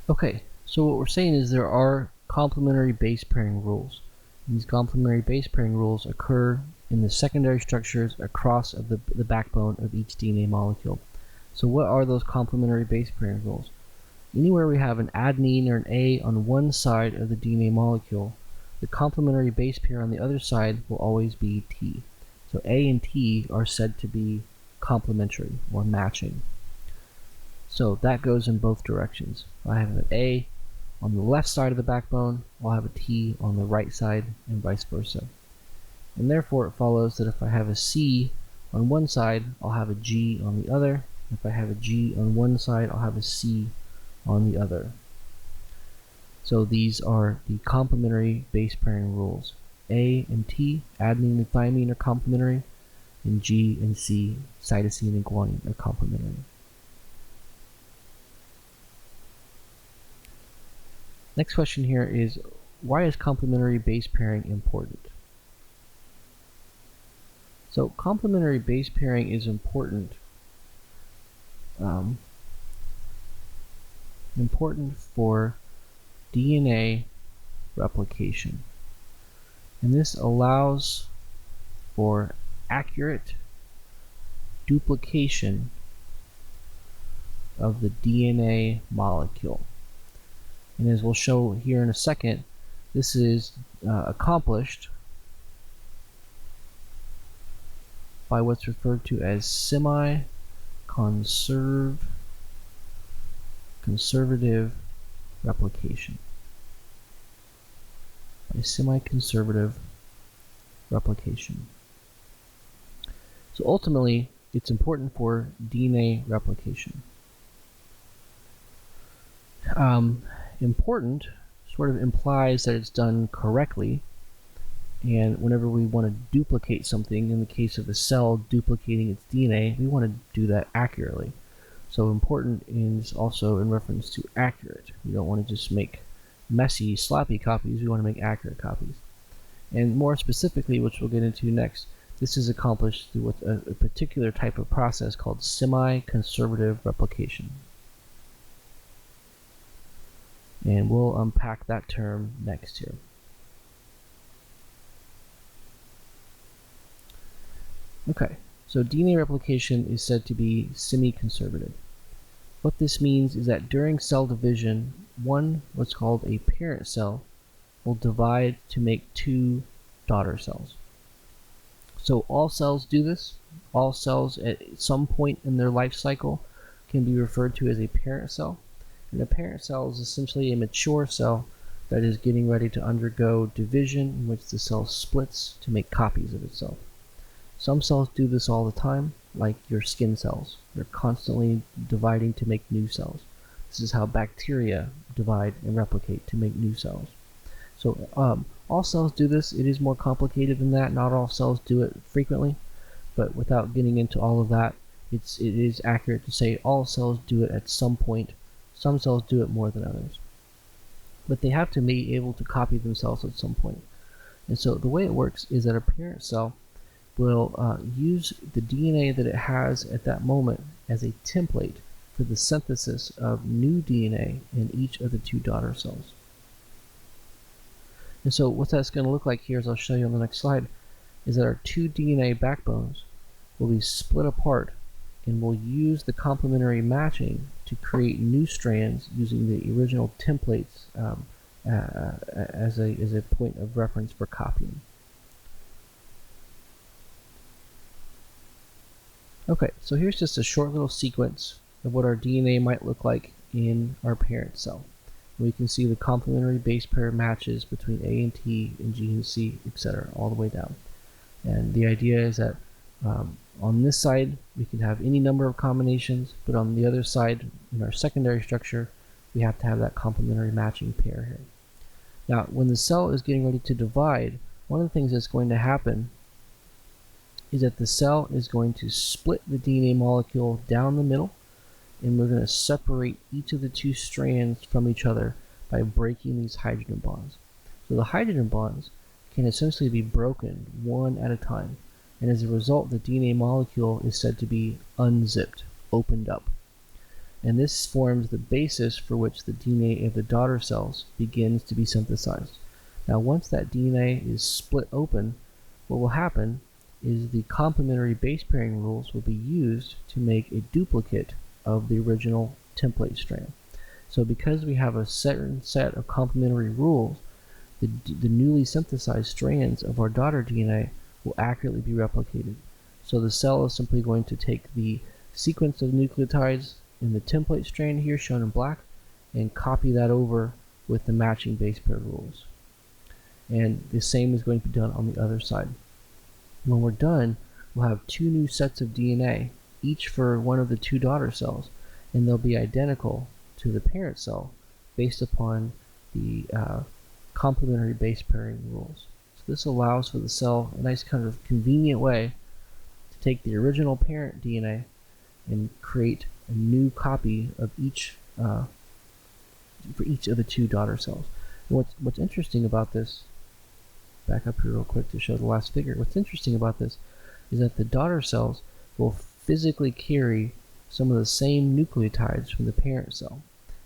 Okay, so what we're saying is there are complementary base pairing rules. These complementary base pairing rules occur in the secondary structures across of the backbone of each DNA molecule. So what are those complementary base pairing rules? Anywhere we have an adenine or an A on one side of the DNA molecule, the complementary base pair on the other side will always be T. So A and T are said to be complementary or matching. So that goes in both directions. If I have an A on the left side of the backbone, I'll have a T on the right side, and vice versa. And therefore it follows that if I have a C on one side, I'll have a G on the other. If I have a G on one side, I'll have a C on the other. So these are the complementary base pairing rules. A and T, adenine and thymine, are complementary, and G and C, cytosine and guanine, are complementary. Next question here is, why is complementary base pairing important? So complementary base pairing is important for DNA replication, and this allows for accurate duplication of the DNA molecule. And as we'll show here in a second, this is accomplished by what's referred to as semi-conservative replication. By semi-conservative replication. So ultimately, it's important for DNA replication. Important sort of implies that it's done correctly, And whenever we want to duplicate something, in the case of a cell duplicating its DNA, we want to do that accurately. So important is also in reference to accurate. We don't want to just make messy, sloppy copies, we want to make accurate copies. And more specifically, which we'll get into next, this is accomplished through a particular type of process called semi-conservative replication. And we'll unpack that term next here. Okay, so DNA replication is said to be semi-conservative. What this means is that during cell division, what's called a parent cell will divide to make two daughter cells. So all cells do this. All cells at some point in their life cycle can be referred to as a parent cell. And a parent cell is essentially a mature cell that is getting ready to undergo division, in which the cell splits to make copies of itself. Some cells do this all the time, like your skin cells. They're constantly dividing to make new cells. This is how bacteria divide and replicate to make new cells. So all cells do this. It is more complicated than that. Not all cells do it frequently, but without getting into all of that, it is accurate to say all cells do it at some point. Some cells do it more than others. But they have to be able to copy themselves at some point. And so the way it works is that a parent cell will use the DNA that it has at that moment as a template for the synthesis of new DNA in each of the two daughter cells. And so what that's going to look like here, as I'll show you on the next slide, is that our two DNA backbones will be split apart, and we'll use the complementary matching to create new strands using the original templates as a point of reference for copying. Okay, so here's just a short little sequence of what our DNA might look like in our parent cell. We can see the complementary base pair matches between A and T and G and C, etc., all the way down. And the idea is that on this side we can have any number of combinations, but on the other side, in our secondary structure, we have to have that complementary matching pair here. Now, when the cell is getting ready to divide, one of the things that's going to happen is that the cell is going to split the DNA molecule down the middle, and we're going to separate each of the two strands from each other by breaking these hydrogen bonds. So the hydrogen bonds can essentially be broken one at a time, and as a result, the DNA molecule is said to be unzipped, opened up. And this forms the basis for which the DNA of the daughter cells begins to be synthesized. Now, once that DNA is split open, what will happen is the complementary base pairing rules will be used to make a duplicate of the original template strand. So because we have a certain set of complementary rules, the newly synthesized strands of our daughter DNA will accurately be replicated. So the cell is simply going to take the sequence of nucleotides in the template strand here shown in black and copy that over with the matching base pair rules. And the same is going to be done on the other side. When we're done, we'll have two new sets of DNA, each for one of the two daughter cells, and they'll be identical to the parent cell based upon the complementary base pairing rules. So this allows for the cell a nice kind of convenient way to take the original parent DNA and create a new copy of each for each of the two daughter cells. And what's interesting about this, back up here real quick to show the last figure. What's interesting about this is that the daughter cells will physically carry some of the same nucleotides from the parent cell.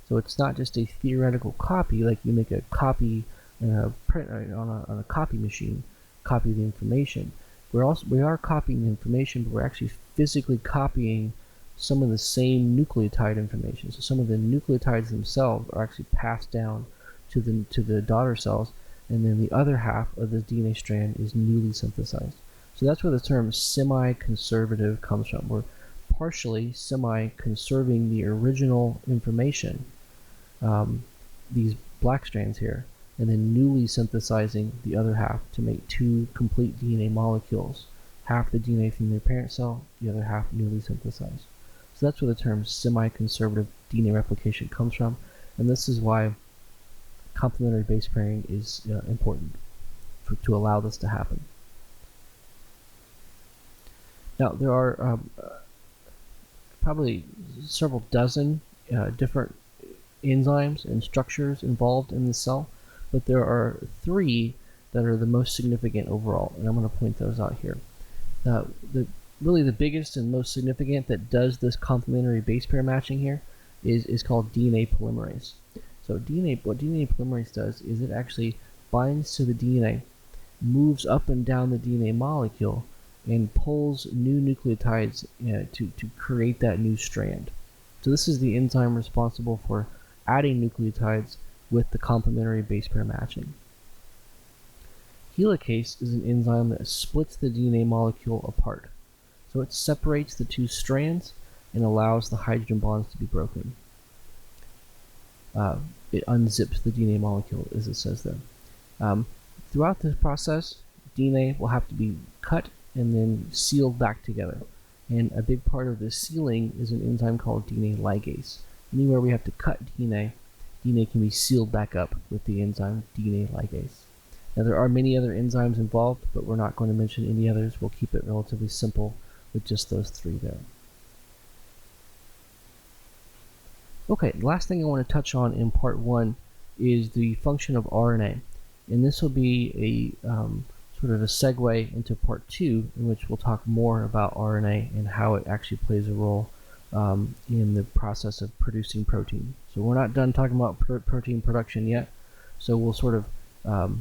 So it's not just a theoretical copy, like you make a copy and a print on a copy machine, copy the information. We are copying the information, but we're actually physically copying some of the same nucleotide information. So some of the nucleotides themselves are actually passed down to the daughter cells, and then the other half of the DNA strand is newly synthesized. So that's where the term semi-conservative comes from. We're partially semi-conserving the original information, these black strands here, and then newly synthesizing the other half to make two complete DNA molecules, half the DNA from their parent cell, the other half newly synthesized. So that's where the term semi-conservative DNA replication comes from, and this is why complementary base pairing is important. to allow this to happen. Now, there are probably several dozen different enzymes and structures involved in the cell, but there are 3 that are the most significant overall, and I'm going to point those out here. Really the biggest and most significant that does this complementary base pair matching here is called DNA polymerase. So what DNA polymerase does is it actually binds to the DNA, moves up and down the DNA molecule, and pulls new nucleotides to create that new strand. So this is the enzyme responsible for adding nucleotides with the complementary base pair matching. Helicase is an enzyme that splits the DNA molecule apart. So it separates the 2 strands and allows the hydrogen bonds to be broken. It unzips the DNA molecule, as it says there. Throughout this process, DNA will have to be cut and then sealed back together. And a big part of this sealing is an enzyme called DNA ligase. Anywhere we have to cut DNA, DNA can be sealed back up with the enzyme DNA ligase. Now there are many other enzymes involved, but we're not going to mention any others. We'll keep it relatively simple with just those 3 there. Okay, the last thing I want to touch on in part 1 is the function of RNA. And this will be a sort of a segue into part 2, in which we'll talk more about RNA and how it actually plays a role in the process of producing protein. So we're not done talking about protein production yet, so we'll sort of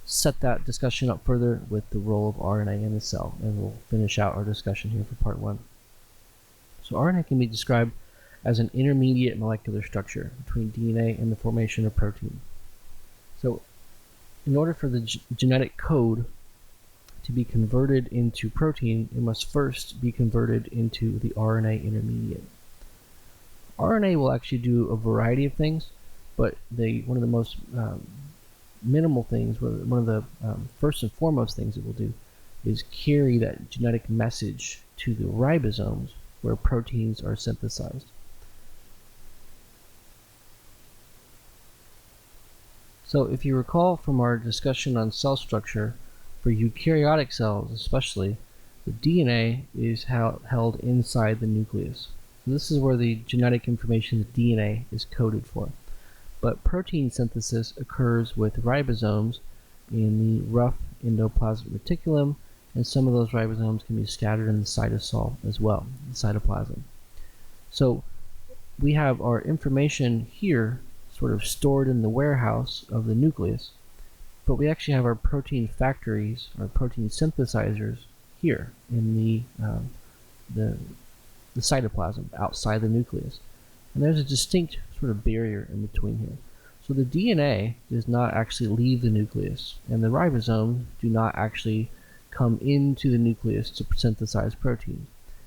set that discussion up further with the role of RNA in the cell, and we'll finish out our discussion here for part 1. So RNA can be described as an intermediate molecular structure between DNA and the formation of protein. So in order for the genetic code to be converted into protein, it must first be converted into the RNA intermediate. RNA will actually do a variety of things, but one of the most minimal things, one of the first and foremost things it will do is carry that genetic message to the ribosomes where proteins are synthesized. So if you recall from our discussion on cell structure, for eukaryotic cells especially, the DNA is held inside the nucleus. So this is where the genetic information, the DNA, is coded for. But protein synthesis occurs with ribosomes in the rough endoplasmic reticulum, and some of those ribosomes can be scattered in the cytosol as well, the cytoplasm. So we have our information here sort of stored in the warehouse of the nucleus, but we actually have our protein factories, our protein synthesizers, here in the cytoplasm outside the nucleus. And there's a distinct sort of barrier in between here. So the DNA does not actually leave the nucleus, and the ribosomes do not actually come into the nucleus to synthesize protein.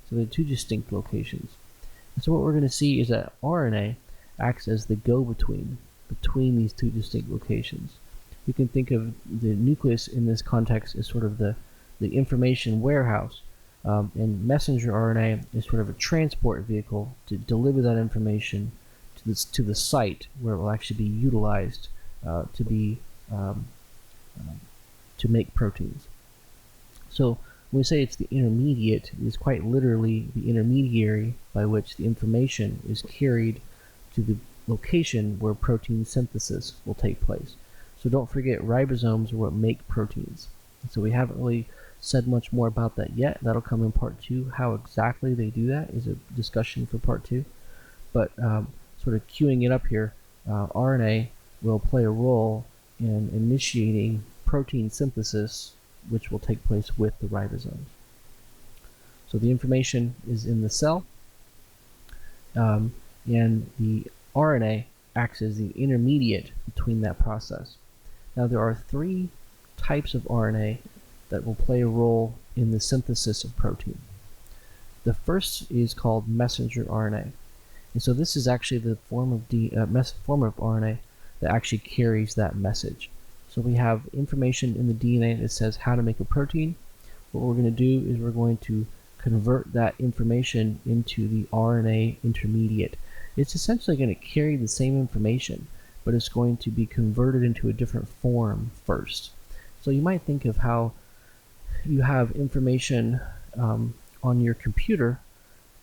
So they're 2 distinct locations. And so what we're going to see is that RNA acts as the go-between between these 2 distinct locations. We can think of the nucleus in this context as sort of the information warehouse, and messenger RNA is sort of a transport vehicle to deliver that information to the site where it will actually be utilized to make proteins. So when we say it's the intermediate, it is quite literally the intermediary by which the information is carried to the location where protein synthesis will take place. So don't forget, ribosomes are what make proteins. And so we haven't really said much more about that yet. That'll come in part 2. How exactly they do that is a discussion for part 2. But sort of queuing it up here, RNA will play a role in initiating protein synthesis, which will take place with the ribosomes. So the information is in the cell, and the RNA acts as the intermediate between that process. Now there are 3 types of RNA that will play a role in the synthesis of protein. The first is called messenger RNA. And so this is actually the form of RNA that actually carries that message. So we have information in the DNA that says how to make a protein. What we're going to do is we're going to convert that information into the RNA intermediate. It's essentially going to carry the same information, but it's going to be converted into a different form first. So you might think of how you have information on your computer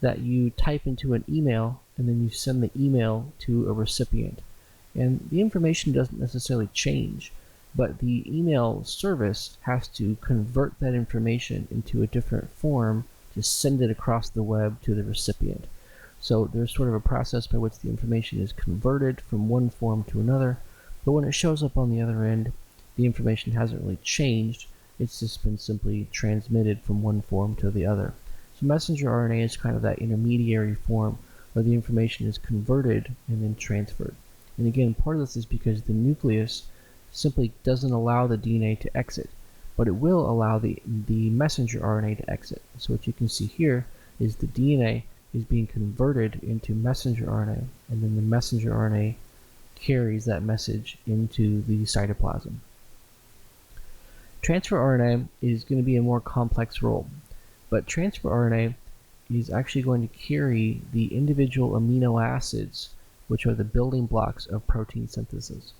that you type into an email, and then you send the email to a recipient. And the information doesn't necessarily change, but the email service has to convert that information into a different form to send it across the web to the recipient. So there's sort of a process by which the information is converted from one form to another, but when it shows up on the other end, the information hasn't really changed. It's just been simply transmitted from one form to the other. So messenger RNA is kind of that intermediary form where the information is converted and then transferred. And again, part of this is because the nucleus simply doesn't allow the DNA to exit, but it will allow the messenger RNA to exit. So what you can see here is the DNA is being converted into messenger RNA, and then the messenger RNA carries that message into the cytoplasm. Transfer RNA is going to be a more complex role, but transfer RNA is actually going to carry the individual amino acids, which are the building blocks of protein synthesis.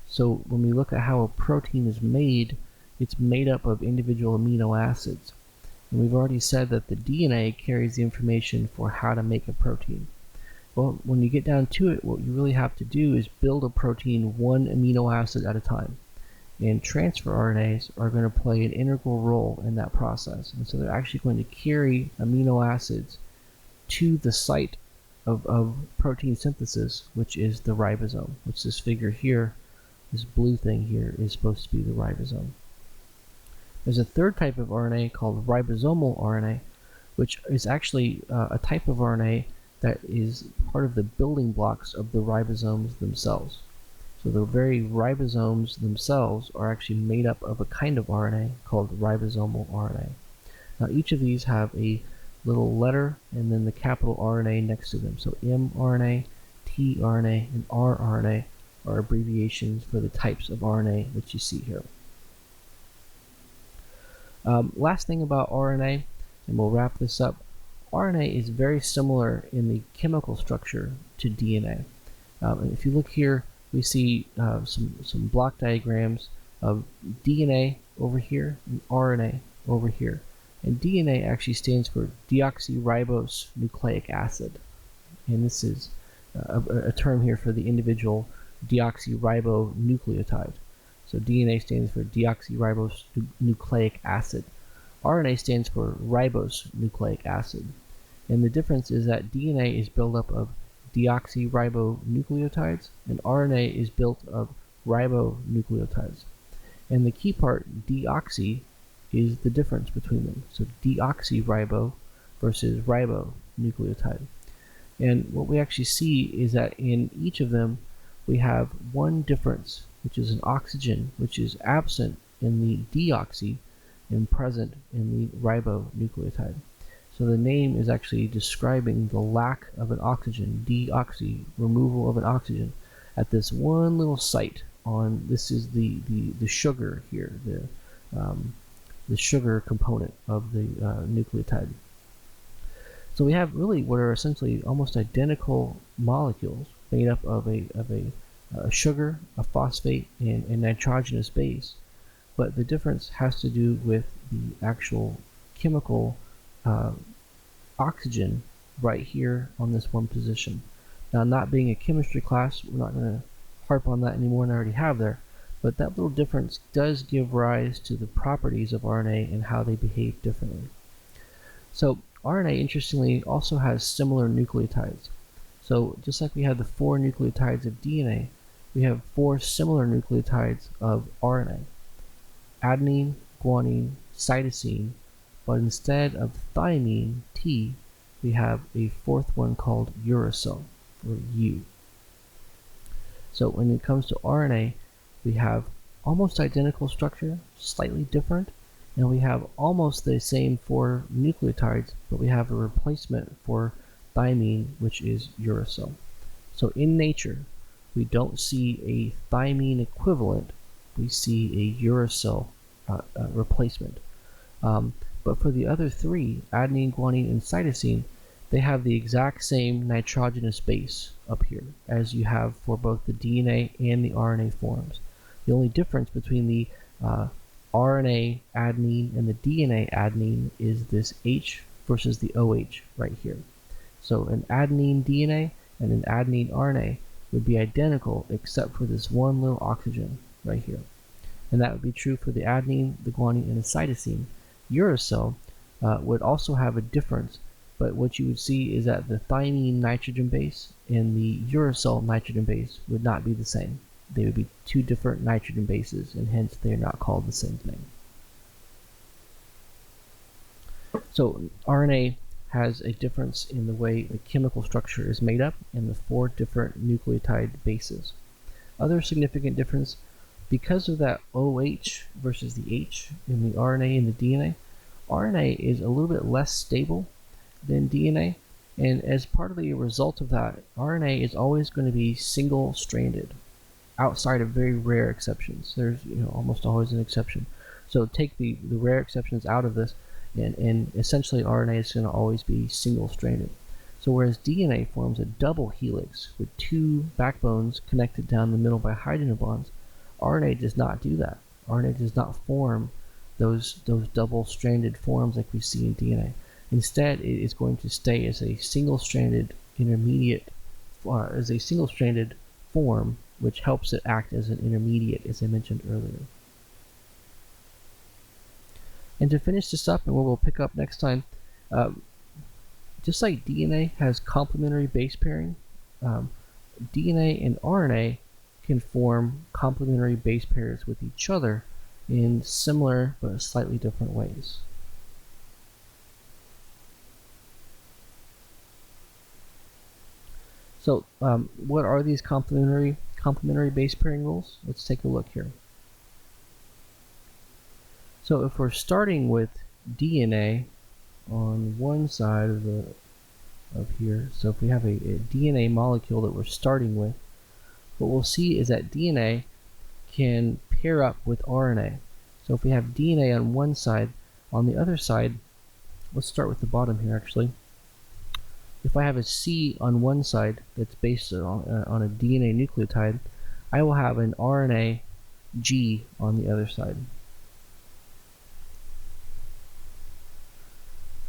So when we look at how a protein is made, it's made up of individual amino acids. And we've already said that the DNA carries the information for how to make a protein. Well, when you get down to it, what you really have to do is build a protein one amino acid at a time. And transfer RNAs are going to play an integral role in that process. And so they're actually going to carry amino acids to the site of protein synthesis, which is the ribosome, which this figure here, this blue thing here, is supposed to be the ribosome. There's a third type of RNA called ribosomal RNA, which is actually a type of RNA that is part of the building blocks of the ribosomes themselves. So the very ribosomes themselves are actually made up of a kind of RNA called ribosomal RNA. Now each of these have a little letter and then the capital RNA next to them. So mRNA, tRNA, and rRNA are abbreviations for the types of RNA that you see here. Last thing about RNA, and we'll wrap this up. RNA is very similar in the chemical structure to DNA. And if you look here, we see some block diagrams of DNA over here and RNA over here. And DNA actually stands for deoxyribose nucleic acid. And this is a term here for the individual deoxyribonucleotide. So DNA stands for deoxyribose nucleic acid. RNA stands for ribose nucleic acid. And the difference is that DNA is built up of deoxyribonucleotides and RNA is built of ribonucleotides. And the key part, deoxy, is the difference between them. So deoxyribo versus ribonucleotide. And what we actually see is that in each of them we have one difference, which is an oxygen, which is absent in the deoxy and present in the ribonucleotide. So the name is actually describing the lack of an oxygen, deoxy, removal of an oxygen, at this one little site on, this is the sugar here, the sugar component of the nucleotide. So we have really what are essentially almost identical molecules made up of a sugar, a phosphate, and a nitrogenous base, but the difference has to do with the actual chemical oxygen right here on this one position. Now, not being a chemistry class, we're not going to harp on that anymore, and I already have there, but that little difference does give rise to the properties of RNA and how they behave differently. So RNA, interestingly, also has similar nucleotides. So just like we have the 4 nucleotides of DNA, we have 4 similar nucleotides of RNA. Adenine, guanine, cytosine, but instead of thymine, T, we have a 4th one called uracil, or U. So when it comes to RNA, we have almost identical structure, slightly different, and we have almost the same 4 nucleotides, but we have a replacement for thymine, which is uracil. So in nature, we don't see a thymine equivalent, we see a uracil replacement. But for the other 3, adenine, guanine, and cytosine, they have the exact same nitrogenous base up here as you have for both the DNA and the RNA forms. The only difference between the RNA adenine and the DNA adenine is this H versus the OH right here. So an adenine DNA and an adenine RNA would be identical except for this one little oxygen right here. And that would be true for the adenine, the guanine, and the cytosine. Uracil would also have a difference, but what you would see is that the thymine nitrogen base and the uracil nitrogen base would not be the same. They would be two different nitrogen bases, and hence they are not called the same thing. So RNA has a difference in the way the chemical structure is made up in the 4 different nucleotide bases. Other significant difference, because of that OH versus the H in the RNA and the DNA, RNA is a little bit less stable than DNA, and as part of the result of that, RNA is always going to be single-stranded, outside of very rare exceptions. There's almost always an exception. So take the rare exceptions out of this, and essentially RNA is going to always be single-stranded. So whereas DNA forms a double helix with 2 backbones connected down the middle by hydrogen bonds, RNA does not do that. RNA does not form those double-stranded forms like we see in DNA. Instead, it is going to stay as a single-stranded form, which helps it act as an intermediate, as I mentioned earlier. And to finish this up, and what we'll pick up next time, just like DNA has complementary base pairing, DNA and RNA can form complementary base pairs with each other in similar but slightly different ways. So what are these complementary base pairing rules? Let's take a look here. So if we're starting with DNA on one side of here, so if we have a DNA molecule that we're starting with, what we'll see is that DNA can pair up with RNA. So if we have DNA on one side, on the other side, let's start with the bottom here actually. If I have a C on one side that's based on a DNA nucleotide, I will have an RNA G on the other side.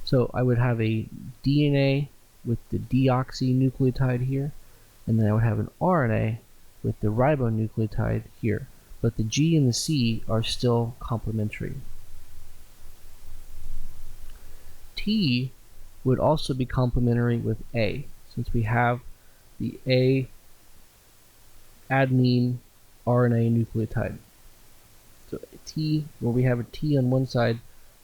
So I would have a DNA with the deoxynucleotide here, and then I would have an RNA with the ribonucleotide here. But the G and the C are still complementary. T would also be complementary with A, since we have the A adenine RNA nucleotide. So T, where we have a T on one side,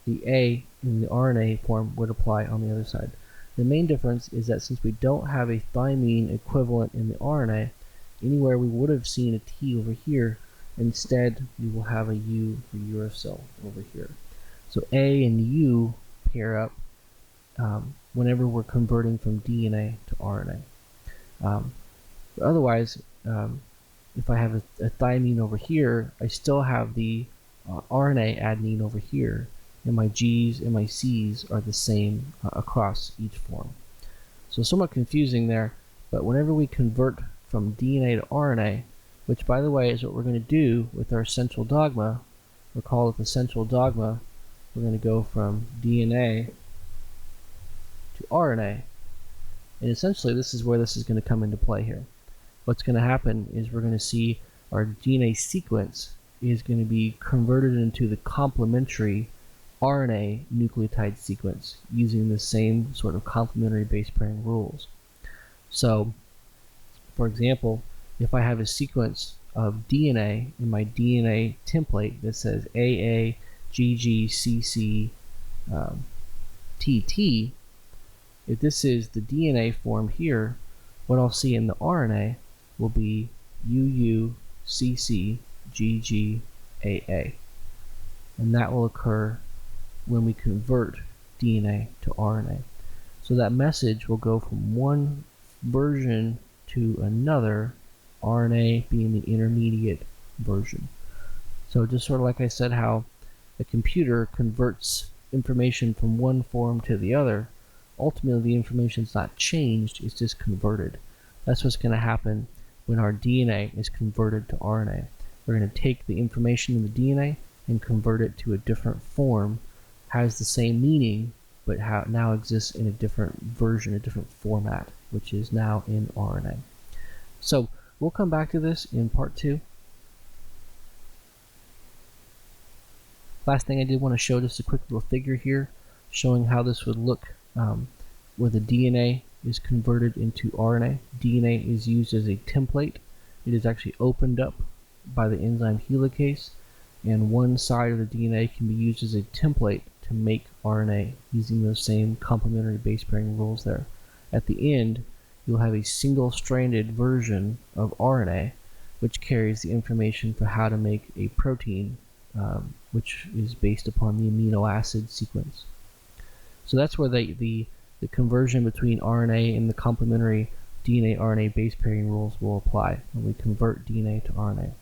the A in the RNA form would apply on the other side. The main difference is that since we don't have a thymine equivalent in the RNA, anywhere we would have seen a T over here, instead we will have a U for uracil over here. So A and U pair up whenever we're converting from DNA to RNA. Otherwise, if I have a thymine over here, I still have the RNA adenine over here, and my G's and my C's are the same across each form. So somewhat confusing there, but whenever we convert from DNA to RNA, which by the way is what we're going to do with our central dogma, recall that the central dogma, we're going to go from DNA to RNA, and essentially this is where this is going to come into play here. What's going to happen is we're going to see our DNA sequence is going to be converted into the complementary RNA nucleotide sequence using the same sort of complementary base pairing rules. So, for example, if I have a sequence of DNA in my DNA template that says AA, GG, CC, TT, if this is the DNA form here, what I'll see in the RNA will be UU, CC, GG, AA. And that will occur when we convert DNA to RNA. So that message will go from one version to another, RNA being the intermediate version. So just sort of like I said how a computer converts information from one form to the other, ultimately the information is not changed, it's just converted. That's what's going to happen when our DNA is converted to RNA. We're going to take the information in the DNA and convert it to a different form has the same meaning, but now exists in a different version, a different format, which is now in RNA. So we'll come back to this in part 2. Last thing I did want to show, just a quick little figure here showing how this would look where the DNA is converted into RNA. DNA is used as a template. It is actually opened up by the enzyme helicase, and one side of the DNA can be used as a template to make RNA using those same complementary base pairing rules there. At the end, you'll have a single-stranded version of RNA which carries the information for how to make a protein, which is based upon the amino acid sequence. So that's where the conversion between RNA and the complementary DNA-RNA base pairing rules will apply when we convert DNA to RNA.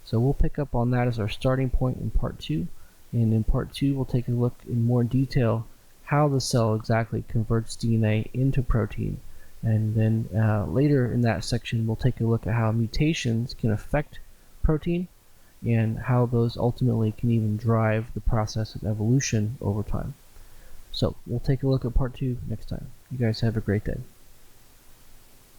So we'll pick up on that as our starting point in part 2, and in part 2 we'll take a look in more detail how the cell exactly converts DNA into protein, and then later in that section we'll take a look at how mutations can affect protein and how those ultimately can even drive the process of evolution over time. So we'll take a look at part 2 next time. You guys have a great day.